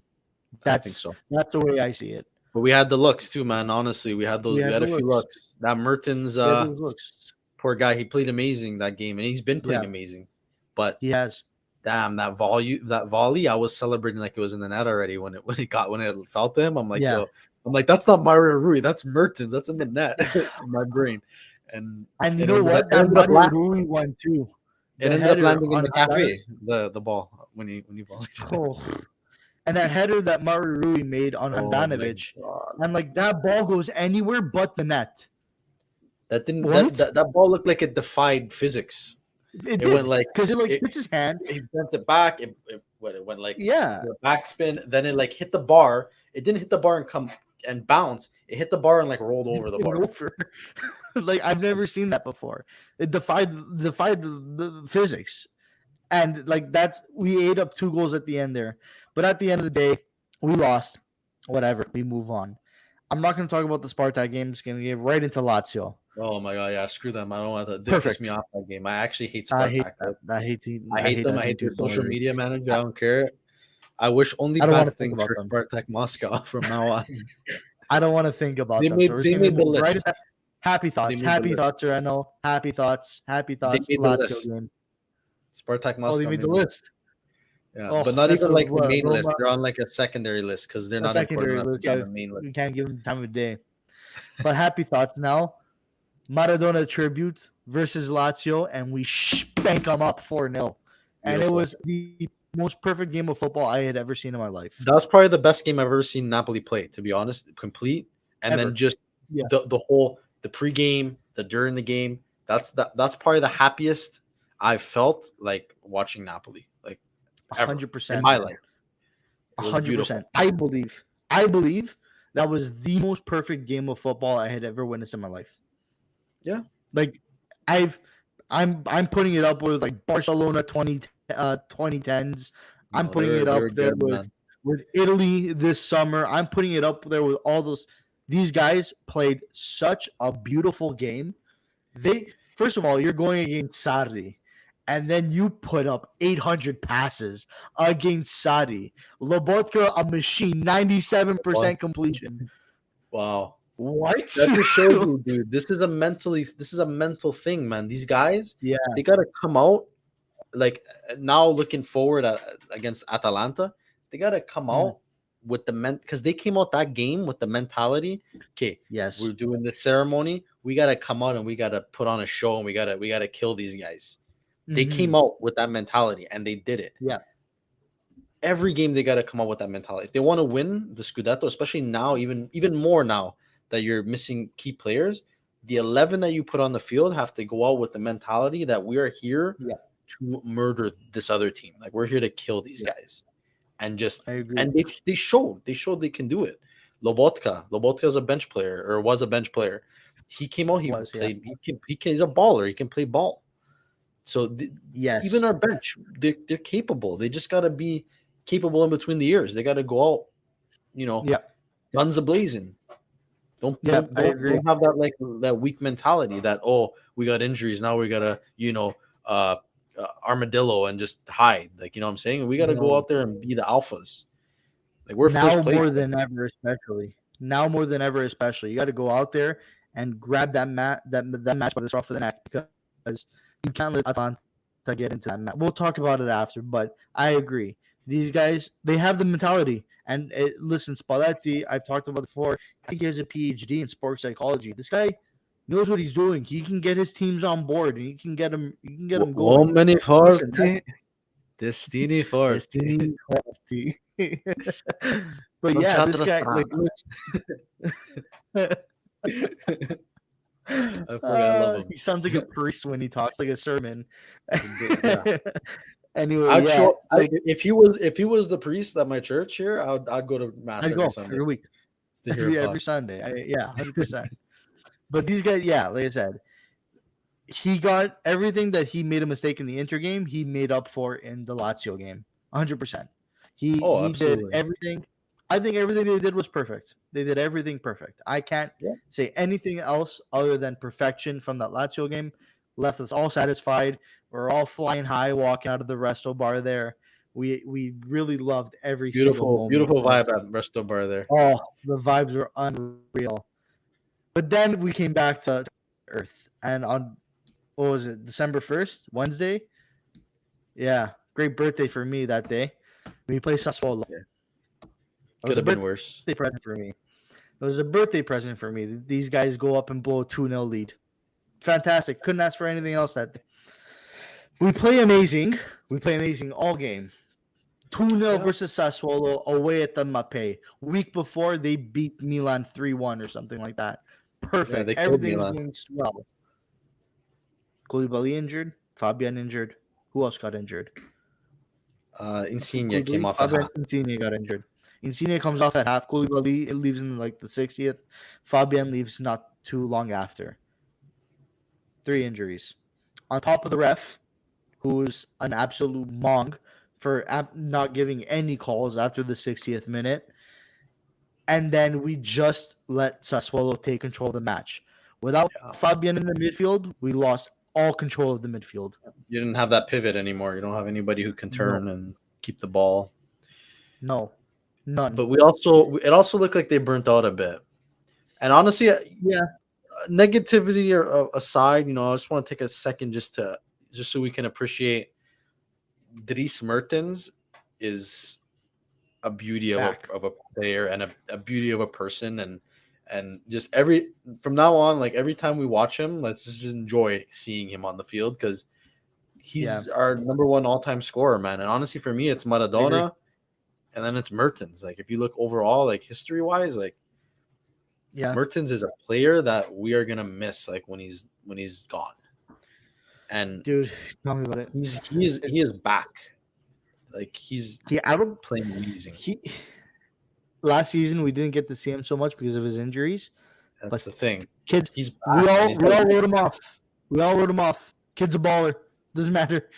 I think so. That's the way I see it. But we had the looks too, man. Honestly, we had those. We We had had the a few looks. looks. That Mertens, We had those looks. poor guy, he played amazing that game, and he's been playing Yeah, amazing. But he has. damn, that volley, I was celebrating like it was in the net already when it felt to him. I'm like, Yeah. yo, that's not Mario Rui, that's Mertens, that's in the net in my brain. And And you it know ended up, what? it That ended up, Mario Rui one too. it The ended up header landing in on the cafe, the ball when he volleyed. oh, and that header that Mario Rui made on Oh my Handanovic, god, and like that ball goes anywhere but the net. that didn't What? that ball looked like it defied physics. It It went did like because it like it, hits his hand. he bent it back. It went like Yeah, the backspin. Then it like hit the bar. It didn't hit the bar and come and bounce. It hit the bar and like rolled over the bar. over. Like I've never seen that before. It defied the physics, and like we ate up 2 goals at the end there. But at the end of the day, we lost. Whatever, we move on. I'm not going to talk about the Spartak game. I'm just going to get right into Lazio. Oh my god, yeah, screw them. I don't want to. They Perfect. pissed me off that game. I actually hate I hate Spartak. that. I hate them. I hate them. I hate their social media manager. I don't care. I wish only I don't bad wanna think things about for them. Spartak Moscow from now on. I don't want to think about They them. made So we're they just gonna made the move right list. into happy thoughts. They made the Happy list. thoughts, Reno. Happy thoughts. Happy thoughts. made the Lazio list. game. Spartak Oh, Moscow. they made the made the list. Yeah, Oh, but not that's even a like the main list. Roma, They're on like a secondary list because they're a not important secondary enough to list. be on Yeah, the main list. you can't give them time of day. But happy thoughts now. Maradona tribute versus Lazio, and we spank them up 4-0. And it Beautiful. was the most perfect game of football I had ever seen in my life. That was probably the best game I've ever seen Napoli play, to be honest. Complete. And Ever. then just Yeah. the pregame, the during the game. That's probably the happiest I've felt like watching Napoli. Like ever 100%. in my life. It was beautiful. 100%. I believe that was the most perfect game of football I had ever witnessed in my life. Yeah. Like I'm putting it up with like Barcelona 2010s. I'm putting it they up were there good, man. with Italy this summer. I'm putting it up there with all these These guys played such a beautiful game. They first of all, you're going against Sarri, and then you put up 800 passes against Sarri. Lobotka, a machine, 97% completion. Wow. What? That just shows you, dude. This is a mental thing, man. These guys, Yeah. they gotta come out like now looking forward against Atalanta. They gotta come out with the because they came out that game with the mentality. Okay, Yes. we're doing this ceremony. We gotta come out and we gotta put on a show and we gotta kill these guys. They came out with that mentality and they did it. Yeah. Every game they gotta come out with that mentality. If they want to win the Scudetto, especially now, even more now that you're missing key players, the 11 that you put on the field have to go out with the mentality that we are here to murder this other team. Like we're here to kill these guys. And just they showed they can do it. Lobotka is a bench player or was a bench player. He came out, played, he's a baller, he can play ball. So even our bench, they're capable. They just gotta be capable in between the ears. They gotta go out, guns a blazing. Don't have that weak mentality that we got injuries now we gotta armadillo and just hide, like, you know what I'm saying? We gotta go out there and be the alphas. Like we're now first place. more than ever, especially. You got to go out there and grab that match by the scruff of the neck, because you can't let Atalanta get into that match. We'll talk about it after, but I agree. These guys, they have the mentality. And listen, Spalletti, I've talked about before. I think he has a PhD in sports psychology. This guy knows what he's doing. He can get his teams on board, and he can get them going. Uomini forti, destini forti. But yeah, this guy, I love him. He sounds like a priest when he talks, like a sermon. Anyway, if he was the priest at my church here, I'd go to mass every Sunday. Every week, every Sunday. 100%. But these guys, like I said, he got everything that he made a mistake in the Inter game, he made up for in the Lazio game, 100%. He did everything. I think everything they did was perfect. They did everything perfect. I can't say anything else other than perfection from that Lazio game. Left us all satisfied. We're all flying high walking out of the resto bar there. We really loved every single moment. Beautiful vibe at resto bar there. Oh, the vibes were unreal. But then we came back to Earth, and on what was it, December 1st, Wednesday? Yeah, great birthday for me that day. We played Sassuolo. Could have been worse. Present for me. It was a birthday present for me. These guys go up and blow a 2-0 lead. Fantastic. Couldn't ask for anything else that day. We play amazing. All game. 2-0 versus Sassuolo away at the Mappe. Week before, they beat Milan 3-1 or something like that. Perfect. Yeah, everything's going swell. Koulibaly injured. Fabian injured. Who else got injured? Insigne came off at half. Insigne got injured. Insigne comes off at half. Koulibaly leaves in the 60th. Fabian leaves not too long after. 3 injuries. On top of the ref, who's an absolute mong for not giving any calls after the 60th minute. And then we just let Sassuolo take control of the match. Without Fabian in the midfield, we lost all control of the midfield. You didn't have that pivot anymore. You don't have anybody who can turn and keep the ball. No, none. But it also looked like they burnt out a bit. And honestly, negativity aside, I just want to take a second just so we can appreciate Dries Mertens is a beauty of a player and a beauty of a person, and just from now on, like every time we watch him, let's just enjoy seeing him on the field, because he's our number one all-time scorer, man. And honestly, for me, it's Maradona, and then it's Mertens. Like if you look overall, like history-wise, like Mertens is a player that we are gonna miss, like when he's gone. And dude, tell me about it. He is back. Like he's playing amazing. Last season we didn't get to see him so much because of his injuries. That's the thing. Kids, he's we all wrote him off. Kid's a baller. Doesn't matter.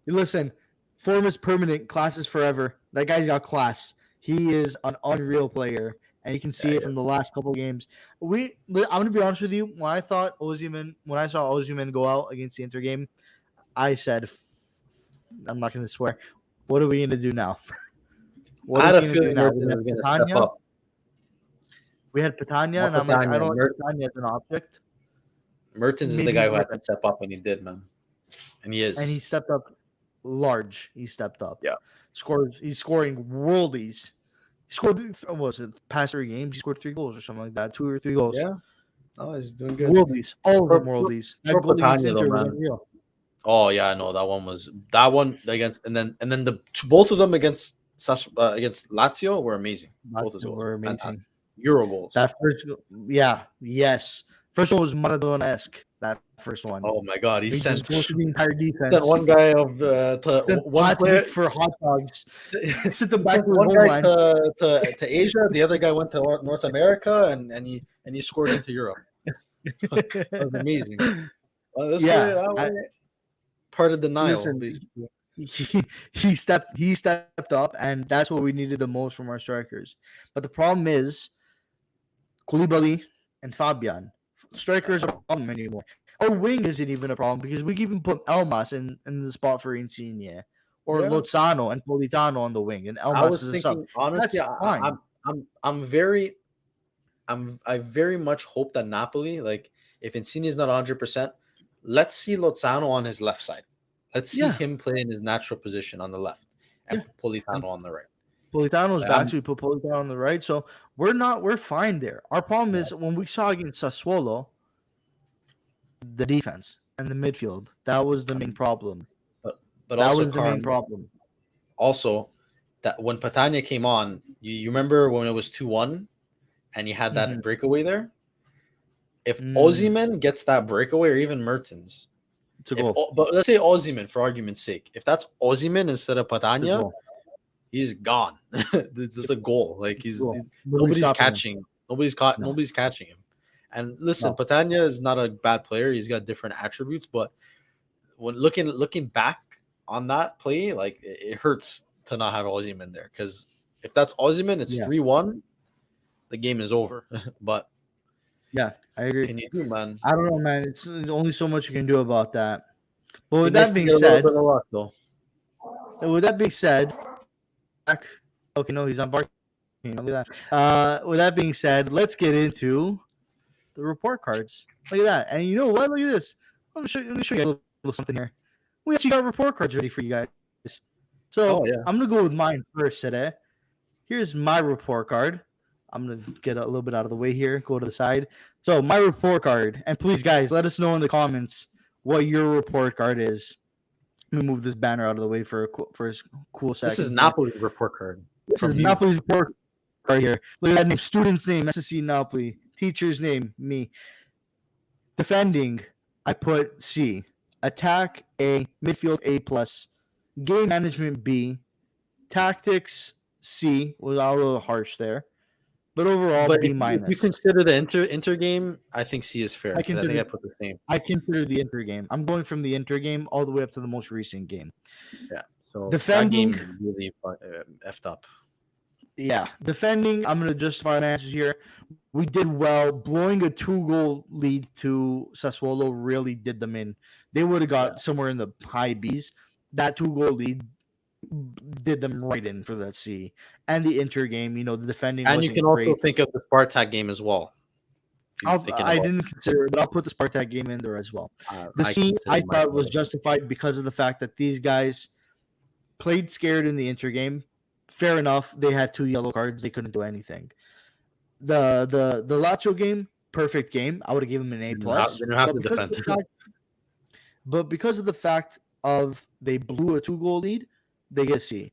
Listen, form is permanent. Class is forever. That guy's got class. He is an unreal player. and you can Yeah, see it from the last couple of games. I'm gonna be honest with you. When I saw Ozyman go out against the Inter game, I said, I'm not gonna swear. What are we gonna do now? What I are had a we gonna do feeling now? Mertens We had was going to step Patania. up. We had Patania, Not and I'm like, I Patania. don't like Patania as an object. Mertens is the Maybe guy who had to Mertens, step up, and he did, man. And he and he is. stepped up large. He stepped up. Yeah. He's scoring worldies. He scored, what was it, past 3 games? He scored 3 goals or something like that, 2 or 3 goals. Yeah. Oh, he's doing good. Worldies, all of them For, for, worldies. That for goal against Patania, though, Inter was man. unreal. Oh yeah, no, that one against, and then both of them against against Lazio were amazing. Both of They those were were amazing. fantastic. Euro goals. That first, yes. First one was Maradona-esque. That first one. Oh my god, he He sent just goes to the entire defense. sent one guy of to Sent one player for hot dogs. Sent them he back sent to his one guy homeland. to Asia, the other guy went to North America, and he scored into Europe. That was amazing. Well, this way, that way, part of denial. Listen, Basically. he stepped up, and that's what we needed the most from our strikers. But the problem is Koulibaly and Fabian. Strikers are a problem anymore. Our wing isn't even a problem because we can even put Elmas in the spot for Insigne, or Yeah. Lozano and Politano on the wing, and Elmas I was is a sub. thinking, honestly, That's fine. I very much hope that Napoli, like, if Insigne is not 100%, let's see Lozano on his left side. Let's see him play in his natural position on the left, and Politano on the right. Politano's back, so we put Politano on the right. So we're fine there. Our problem is when we saw against Sassuolo, the defense and the midfield. That was the main problem. But that also, was the main problem. Also, that when Patania came on, you remember when it was 2-1 and you had that breakaway there? If Ozyman gets that breakaway, or even Mertens, but let's say Ozyman for argument's sake, if that's Ozyman instead of Patania, he's gone. This is a goal. Like nobody's catching. Nobody's catching him. And listen, Patania is not a bad player. He's got different attributes, but when looking back on that play, like it hurts to not have Ozyman there, because if that's Ozyman, it's 3-1. The game is over. But yeah, I agree. Can you do, man? I don't know, man. It's only so much you can do about that. But with that being said, with that being said, okay, no, he's on bar. Look at that. With that being said, let's get into the report cards. Look at that. And you know what? Look at this. Let me show you a little something here. We actually got report cards ready for you guys. So I'm going to go with mine first today. Here's my report card. I'm going to get a little bit out of the way here, go to the side. So my report card, and please, guys, let us know in the comments what your report card is. Let me move this banner out of the way for a cool second. This is Napoli's report card. This is Napoli's report card here. Look at that name. Student's name, SSC Napoli. Teacher's name, me. Defending, I put C. Attack, A. Midfield, A+. Game management, B. Tactics, C. Was a little harsh there. But overall, B-. If you consider the Inter game, I think C is fair. I think I put the same. I consider the Inter game. I'm going from the Inter game all the way up to the most recent game. Yeah. So defending, that game really effed up. Yeah. Defending, I'm going to justify the answers here. We did well. Blowing a 2-goal lead to Sassuolo really did them in. They would have got somewhere in the high Bs. That 2-goal lead did them right in for that C. And the Inter game, the defending. And you can also think of the Spartak game as well. I didn't consider it, but I'll put the Spartak game in there as well. The C I thought was justified because of the fact that these guys played scared in the Inter game. Fair enough. They had 2 yellow cards. They couldn't do anything. The Lazio game, perfect game. I would have given them an A+. But because of the fact of they blew a 2-goal lead, they get a C.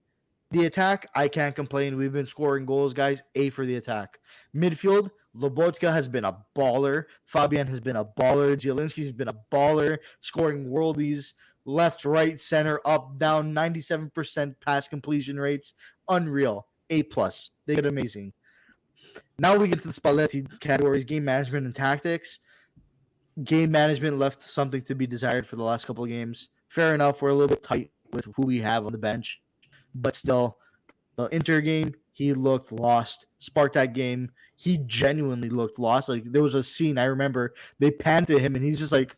The attack, I can't complain. We've been scoring goals, guys. A for the attack. Midfield, Lobotka has been a baller. Fabian has been a baller. Zielinski's been a baller, scoring worldies. Left, right, center, up, down, 97% pass completion rates. Unreal. A+. They did amazing. Now we get to the Spalletti categories, game management and tactics. Game management left something to be desired for the last couple of games. Fair enough, we're a little bit tight with who we have on the bench. But still, the Inter game, he looked lost. Spartak game, he genuinely looked lost. Like there was a scene I remember they panned to him and he's just like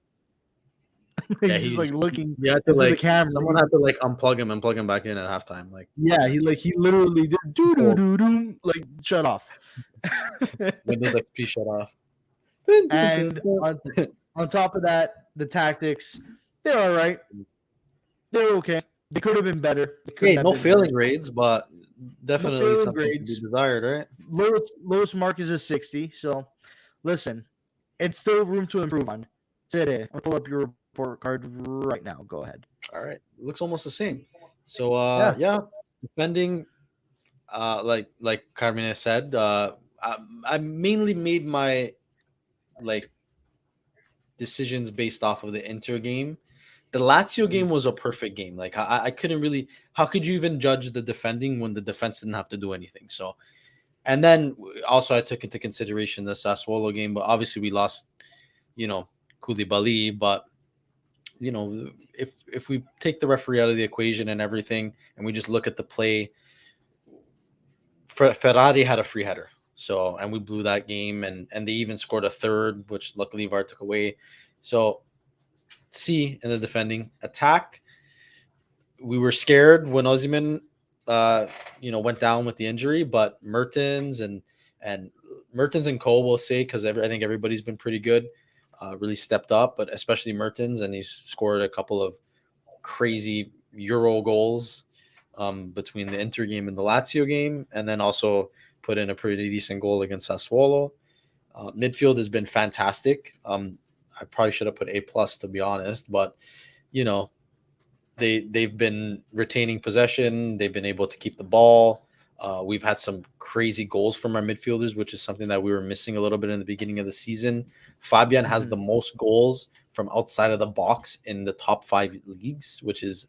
Yeah, he's just like looking you had to into the like camera. someone had to like unplug him and plug him back in at halftime. Like, Yeah, he literally did doo doo doo doo like shut off. Windows XP shut off. And on top of that, the tactics, they're all right. They're okay. They could have been better. They couldn't Hey, have no been worse. failing grades, but No definitely failing something to be grades. desired, right? Lowest mark is a 60. So, listen, it's still room to improve on. Today, I'll pull up your report card right now. Go ahead. All right, looks almost the same. So, Yeah. yeah, defending, like Carmine said, I mainly made my like decisions based off of the Inter game. The Lazio game was a perfect game. Like I couldn't really. How could you even judge the defending when the defense didn't have to do anything? So, and then also I took into consideration the Sassuolo game, but obviously we lost, you know, Koulibaly. But if we take the referee out of the equation and everything, and we just look at the play, Ferrari had a free header. So, and we blew that game, and they even scored a third, which luckily VAR took away. So, C in the defending attack, we were scared when Osimhen, went down with the injury, but and Mertens and Cole will say because I think everybody's been pretty good, really stepped up, but especially Mertens, and he's scored a couple of crazy Euro goals between the Inter game and the Lazio game, and then also put in a pretty decent goal against Sassuolo. Midfield has been fantastic. I probably should have put A+ to be honest, but you know they've been retaining possession. They've been able to keep the ball. We've had some crazy goals from our midfielders, which is something that we were missing a little bit in the beginning of the season. Fabian has the most goals from outside of the box in the top 5 leagues, which is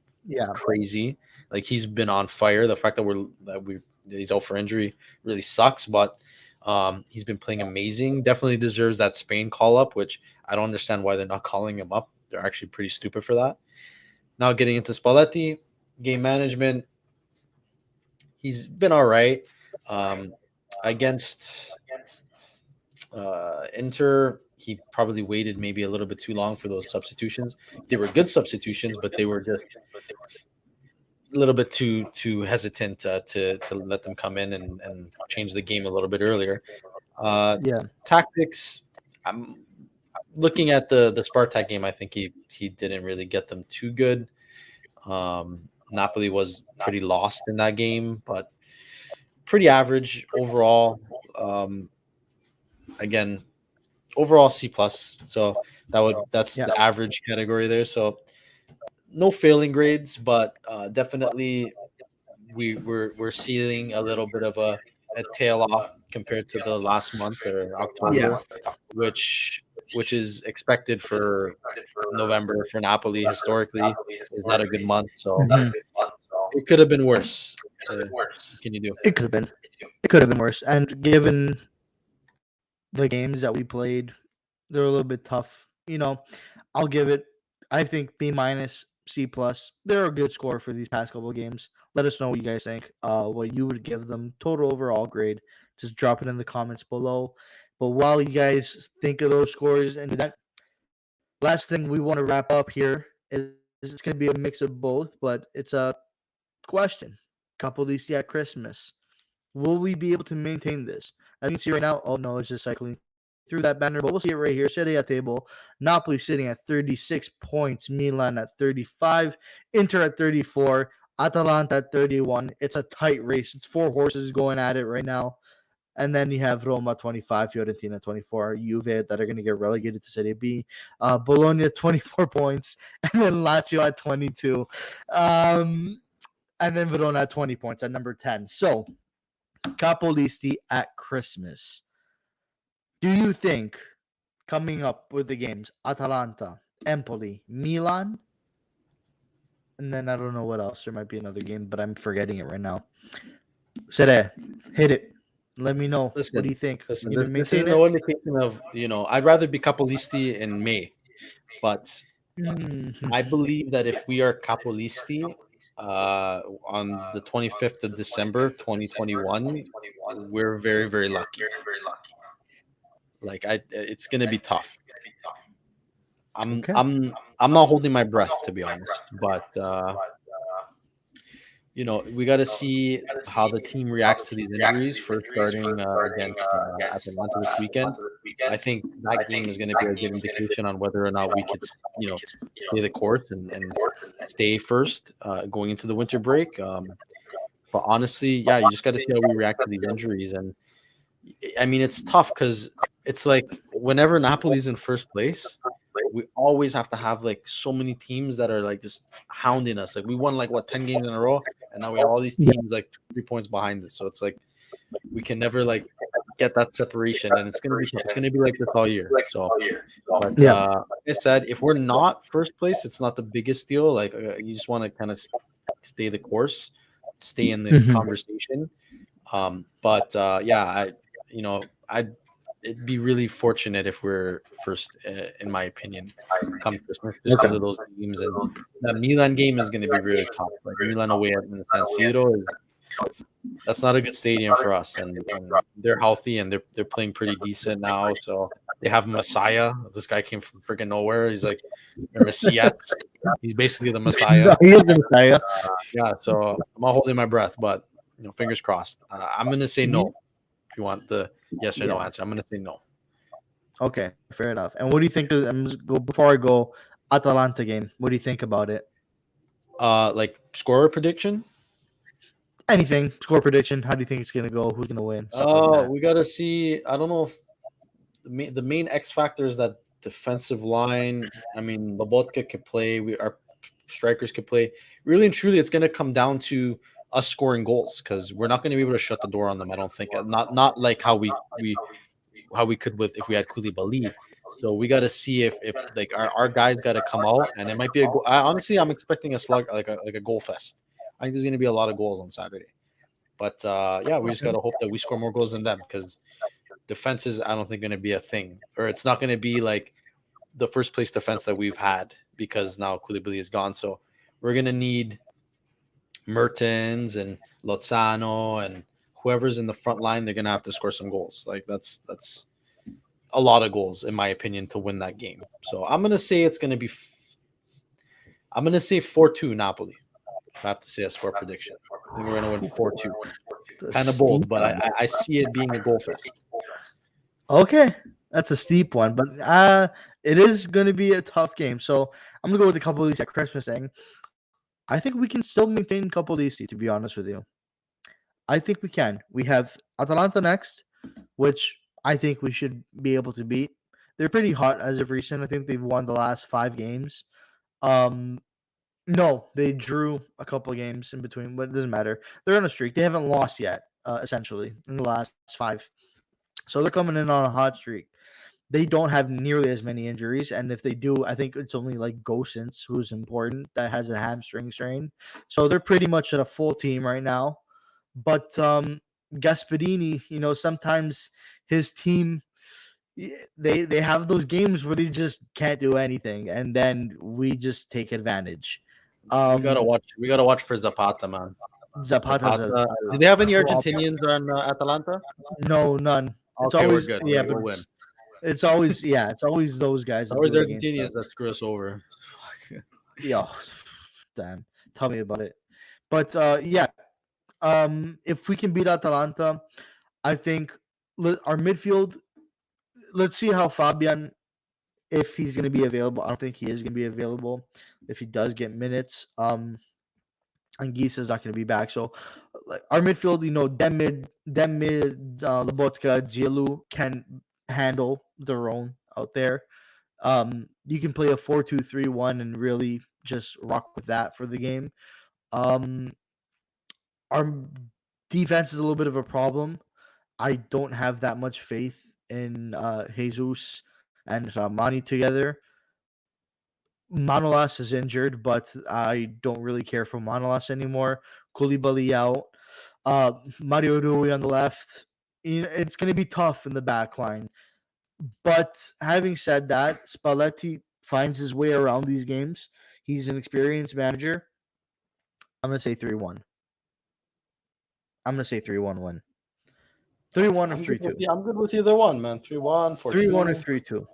crazy. Like he's been on fire. The fact that he's out for injury really sucks, but he's been playing amazing. Definitely deserves that Spain call up, which I don't understand why they're not calling him up. They're actually pretty stupid for that. Now getting into Spalletti, game management, he's been all right. Against Inter, he probably waited maybe a little bit too long for those substitutions. They were good substitutions, but they were just a little bit too hesitant to let them come in and change the game a little bit earlier. Tactics. I'm looking at the Spartak game. I think he didn't really get them too good. Napoli was pretty lost in that game, but pretty average overall. Again, overall C+. So that's the average category there. So no failing grades, but definitely we're seeing a little bit of a tail off compared to the last month or October, which is expected for November for Napoli historically is not a good month. So it could have been worse. What can you do? It could have been. It could have been worse. And given the games that we played, they're a little bit tough. I'll give it, I think, B-, C+. They're a good score for these past couple of games. Let us know what you guys think. What you would give them total overall grade. Just drop it in the comments below. But while you guys think of those scores and that, last thing we want to wrap up here is it's going to be a mix of both, but it's a question. Capolisti at Christmas. Will we be able to maintain this? As you can see right now, oh no, it's just cycling through that banner, but we'll see it right here. Serie A table. Napoli sitting at 36 points, Milan at 35, Inter at 34, Atalanta at 31. It's a tight race. It's 4 horses going at it right now. And then you have Roma 25, Fiorentina 24, Juve that are going to get relegated to Serie B, Bologna 24 points, and then Lazio at 22, and then Verona at 20 points at number 10. So, Capolisti at Christmas. Do you think coming up with the games Atalanta, Empoli, Milan, and then I don't know what else. There might be another game, but I'm forgetting it right now. Sere, hit it. Let me know. What do you think? Listen, this is no indication of I'd rather be Capolisti in May, but Mhm. I believe that if we are Capolisti on the 25th of December 2021, we're very, very lucky. Like it's gonna be tough. I'm Okay. I'm I'm not holding my breath to be honest, but we got to see how the team reacts to these injuries. First, starting against Atalanta this weekend, I think that game is going to be a good indication on whether or not we could, stay the course and stay first going into the winter break. But honestly, yeah, you just got to see how we react to these injuries. And I mean, it's tough because it's like whenever Napoli's in first place, we always have to have like so many teams that are like just hounding us. Like we won like what 10 games in a row, and now we have all these Yeah. teams like 3 points behind us. So it's like we can never like get that separation, and it's gonna be tough. It's gonna be like this all year. So, but Yeah. like I said, if we're not first place, it's not the biggest deal. Like you just want to kind of stay the course, stay in the Mhm. conversation. But yeah, I'd it'd be really fortunate if we're first, in my opinion, come Christmas, just because Okay. of those games. And that Milan game is going to be really tough. Like Milan away in the San Siro is that's not a good stadium for us. And they're healthy and they're playing pretty decent now. So they have Messiah. This guy came from freaking nowhere. He's like their Messias. He's basically the Messiah. No, he is the Messiah. Yeah. So I'm not holding my breath, but fingers crossed. I'm gonna say Ye- no. If you want the yes or no Yeah. answer, I'm gonna say no. Okay. Fair enough. And what do you think of? Before I go, Atalanta game. What do you think about it? Like scorer prediction. Anything? Score prediction. How do you think it's gonna go? Who's gonna win? Stuff like that. We gotta see. I don't know if the main X factor is that defensive line. I mean, Lobotka could play. Our strikers could play. Really and truly, it's gonna come down to us scoring goals because we're not gonna be able to shut the door on them. I don't think. Not like how we could with if we had Koulibaly. So we got to see if like our guys got to come out, and it might be a goal. Honestly, I'm expecting a slug like a goal fest. I think there's going to be a lot of goals on Saturday. But yeah, we just got to hope that we score more goals than them because defense is I don't think going to be a thing, or it's not going to be like the first place defense that we've had because now Koulibaly is gone. So we're going to need Mertens and Lozano and whoever's in the front line. They're going to have to score some goals. Like that's a lot of goals, in my opinion, to win that game. So I'm gonna say it's gonna be. I'm gonna say 4-2 Napoli. If I have to say a score prediction, I think we're gonna win 4-2. The Kind of steep bold, but one. I see it being a goal fest. Okay, that's a steep one, but it is going to be a tough game. So I'm gonna go with a couple of these at Christmas thing. I think we can still maintain a couple of these. To be honest with you, I think we can. We have Atalanta next, which I think we should be able to beat. They're pretty hot as of recent. I think they've won the last 5 games. Um, no, they drew a couple of games in between, but it doesn't matter. They're on a streak. They haven't lost yet, essentially, in the last 5. So they're coming in on a hot streak. They don't have nearly as many injuries, and if they do, I think it's only like Gosens who's important that has a hamstring strain. So they're pretty much at a full team right now. But Gasperini, sometimes his team they have those games where they just can't do anything, and then we just take advantage. We gotta Um, watch. We gotta watch for Zapata, man. Zapata's Zapata. a Do they have any prop. Argentinians on Atalanta? No, none. It's Okay, we're always good. yeah, but We'll win. it's always those guys It's that always do the it against Argentinians that us. screw us over. Yeah, damn. Tell me about it. But yeah, if we can beat Atalanta, I think our midfield. Let's see how Fabian, if he's going to be available. I don't think he is going to be available. If he does get minutes, and is not going to be back. So, like our midfield, Lobotka, Zielu can handle their own out there. You can play a 4-2-3-1 and really just rock with that for the game. Um, our defense is a little bit of a problem. I don't have that much faith in Jesus and Ramani together. Manolas is injured, but I don't really care for Manolas anymore. Koulibaly out. Mario Rui on the left. It's going to be tough in the back line. But having said that, Spalletti finds his way around these games. He's an experienced manager. I'm gonna say 3-1. I'm gonna say 3-1 win. 3-1 or I'm good 3-2. with you. I'm good with either one, man. 3-1, 3-1 or 4-2. 3-2.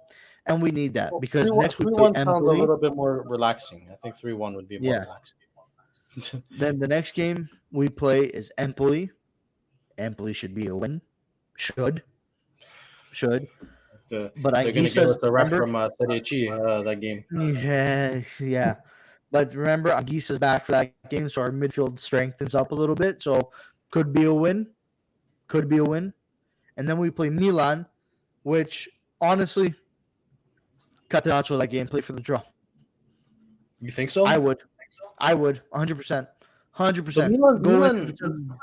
And we need that Well, because 3-1, next we play 3-1 sounds a Empoli. little bit more relaxing. I think 3-1 would be more Yeah. relaxing. Then the next game we play is Empoli. Empoli should be a win. Should. But They're gonna give Anguissa's us a ref remember. from Serie C, that game. Yeah. But remember, Anguissa's back for that game, so our midfield strengthens up a little bit. So could be a win. Could be a win. And then we play Milan, which honestly, Catenaccio that game, play for the draw. You think so? I would. 100%. But 100%. Milan, Go into the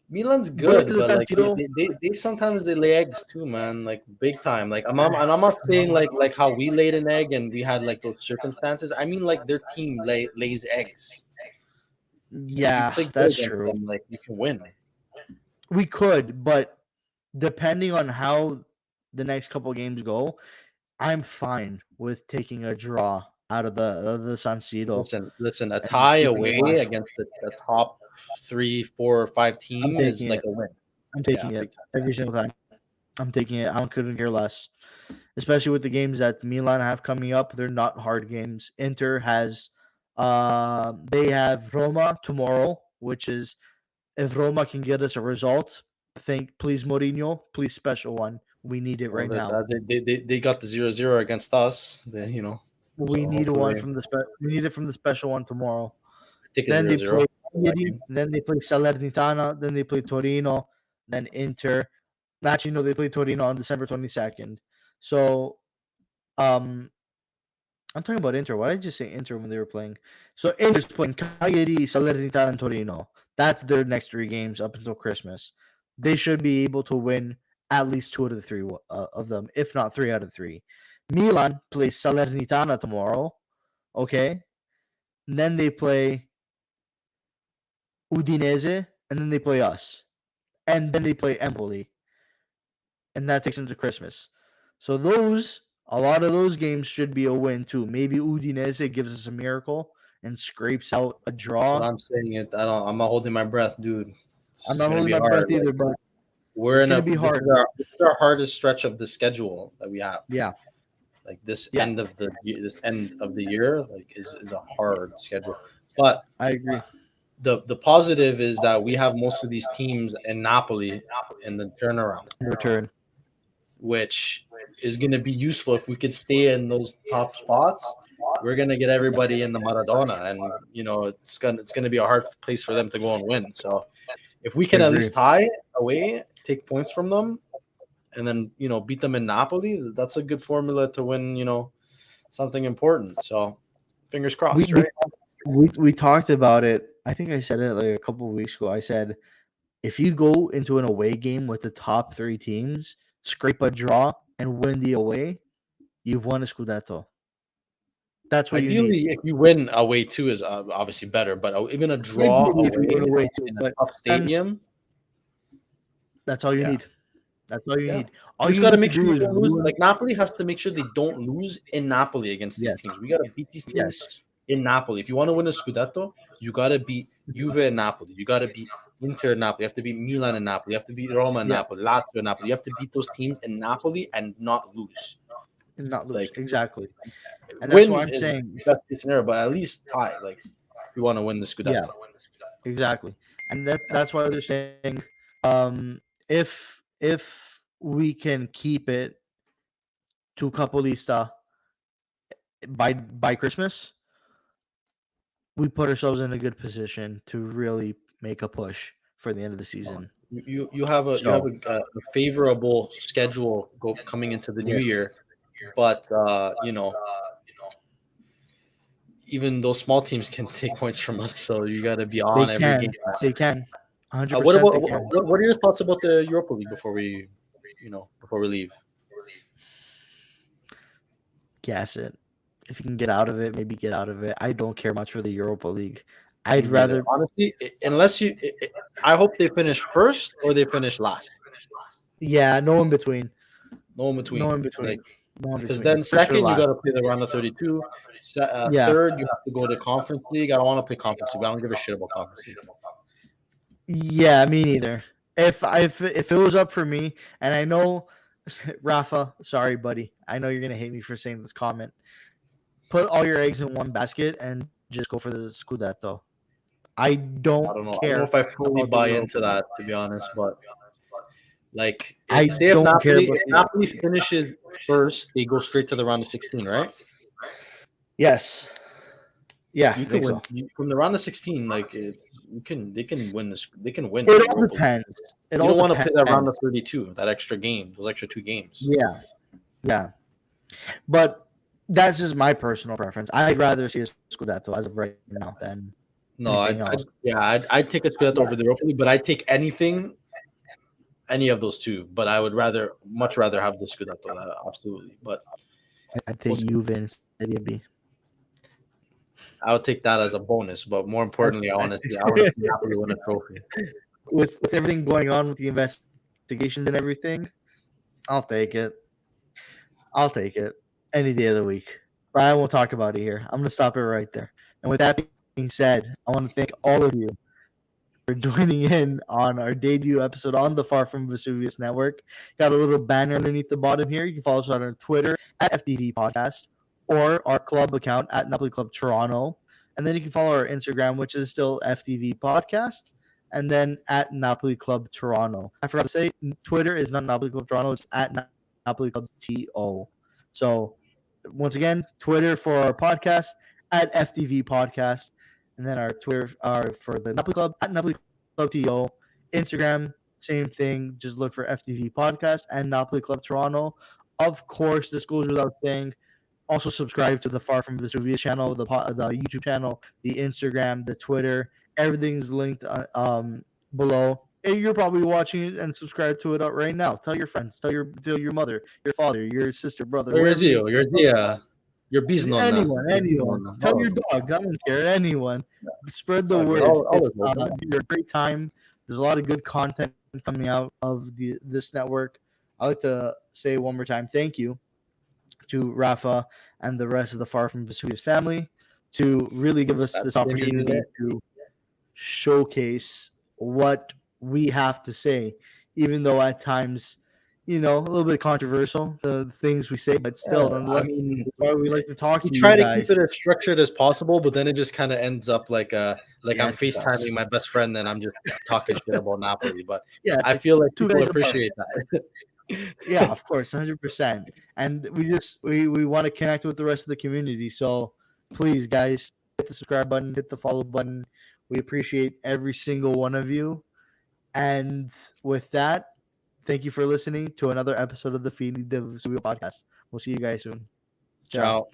Milan's go good, into the but like San Siro. they sometimes they lay eggs too, man. Like big time. Like I'm not saying like how we laid an egg and we had like those circumstances. I mean like their team lays eggs. If you Yeah, play good that's against true. them, like you can win. We could, but depending on how the next couple of games go, I'm fine with taking a draw out of the San Siro Listen. A and just tie keeping it away fresh. against the top 3, 4, or 5 I'm team is taking like it. a win. I'm Yeah, taking it big time. every single time. I'm taking it. I couldn't care less. Especially with the games that Milan have coming up. They're not hard games. Inter has they have Roma tomorrow, which is if Roma can get us a result, think please Mourinho, please special one. We need it Well, right now. they got the 0-0 against us. We So need one hopefully from we need it from the special one tomorrow. take a Then they 0-0 play for that Cagliari, game. then they play Salernitana, then they play Torino, then Inter. Actually, no, they play Torino on December 22nd. So, I'm talking about Inter. Why did I just say Inter when they were playing? So Inter's playing Cagliari, Salernitana, and Torino. That's their next 3 games up until Christmas. They should be able to win at least 2 out of the 3 of them, if not 3 out of 3. Milan plays Salernitana tomorrow. Okay, and then they play Udinese, and then they play us, and then they play Empoli, and that takes them to Christmas. So a lot of those games should be a win too. Maybe Udinese gives us a miracle and scrapes out a That's what draw. I'm saying. I'm not holding my breath, dude. I'm It's not gonna holding be my hard. breath Like either, but we're it's in gonna a be hard. this is our hardest stretch of the schedule that we have. Yeah, Like this yeah, end of the year is a hard schedule. But I agree. the positive is that we have most of these teams in Napoli in the turnaround, Return. which is going to be useful if we could stay in those top spots. We're going to get everybody in the Maradona, and it's gonna be a hard place for them to go and win. So if we I can at agree. least tie away, take points from them, and then beat them in Napoli, that's a good formula to win. Something important. So fingers We crossed, we, right? we talked about it. I think I said it like a couple of weeks ago. I said if you go into an away game with the top 3 teams, scrape a draw, and win the away, you've won a Scudetto. That's what you need. Ideally, if you win away too is obviously better, but even a draw Ideally, if you away win away too, in a but tough sometimes stadium, that's all you yeah, need. That's all you yeah. need. All We just you got to need to make sure do you is don't lose. ruin. Like Napoli has to make sure they don't lose in Napoli against these Yes, teams. We got to beat these teams yes, in Napoli. If you want to win a Scudetto, you got to beat Juve and Napoli. You got to beat Inter and Napoli. You have to beat Milan and Napoli. You have to beat Roma and yeah, Napoli, Lazio and Napoli. You have to beat those teams in Napoli and not lose. and not lose Like exactly. And that's why win I'm is saying, best case scenario, but at least tie. Like you want to win the yeah, Scudetto. exactly. And that's why they're saying, if we can keep it to Capolista by Christmas, we put ourselves in a good position to really make a push for the end of the season. You have So a favorable schedule coming into the new yes, year, but even those small teams can take points from us. So you got to be they on every can, game. they can, What 100% about they can. what are your thoughts about the Europa League before we leave? Gas it. If you can get out of it, maybe get out of it. I don't care much for the Europa League. Me I'd neither. rather, Honestly, unless I hope they finish first or they finish last. yeah, no in between. No in No between. in Like between. Because then second, you got to play the round of 32. Yeah. Third, you have to go to Conference League. I don't want to play Conference League. I don't give a shit about Conference League. Yeah, me neither. If it was up for me, and I know, Rafa, sorry, buddy, I know you're gonna hate me for saying this comment. Put all your eggs in one basket and just go for the Scudetto. I don't I don't know. I don't care know if I fully about buy the into that, to be honest. But like, I say if don't care Napoli, about if the Napoli finishes first, they go straight to the round of 16, right? Yes. Yeah, You I can think win so. from the round of 16. Like, they can win this. They can win the It all Europa League. depends. It You all don't want to play that round depends. of 32, that extra game, those extra 2 games. Yeah, yeah. But that's just my personal preference. I'd rather see a Scudetto as of right now than No, anything else. I'd take a Scudetto over the Europa League, but I'd take any of those two. But I would much rather have the Scudetto, absolutely. But I'd take Juve and Serie B. I would take that as a bonus. But more importantly, I want to see Napoli win a trophy. With everything going on with the investigations and everything, I'll take it. I'll take it any day of the week. Brian will talk about it here. I'm going to stop it right there. And with that being said, I want to thank all of you for joining in on our debut episode on the Far From Vesuvius Network. Got a little banner underneath the bottom here. You can follow us on our Twitter at FDV Podcast or our club account at Napoli Club Toronto. And then you can follow our Instagram, which is still FDV Podcast, and then at Napoli Club Toronto. I forgot to say, Twitter is not Napoli Club Toronto, it's at Napoli Club TO. So once again, Twitter for our podcast at FDV Podcast, and then our Twitter are for the Napoli Club at Napoli Club TO. Instagram, same thing. Just look for FDV Podcast and Napoli Club Toronto. Of course, this goes without saying. Also subscribe to the Far From Vesuvius channel, the YouTube channel, the Instagram, the Twitter. Everything's linked below. And you're probably watching it and subscribe to it right now. Tell your friends, tell your mother, your father, your sister, brother, whoever. Your business. Anyone. Tell your dog. I don't care. Anyone. Spread the word. It's a great time. There's a lot of good content coming out of this network. I'd like to say one more time, thank you to Rafa and the rest of the Far From Vesuvius family to really give us this opportunity to showcase what we have to say, even though at times, a little bit controversial, the things we say, but still, I mean, that's why we like to talk to you try guys. to keep it as structured as possible, but then it just kind of ends up like I'm FaceTiming my best friend, and I'm just talking shit about Napoli. But yeah, I feel like people appreciate that. Yeah, of course, 100%. And we want to connect with the rest of the community. So please, guys, hit the subscribe button, hit the follow button. We appreciate every single one of you. And with that, thank you for listening to another episode of the Ftv Weekly Recap podcast. We'll see you guys soon. Ciao.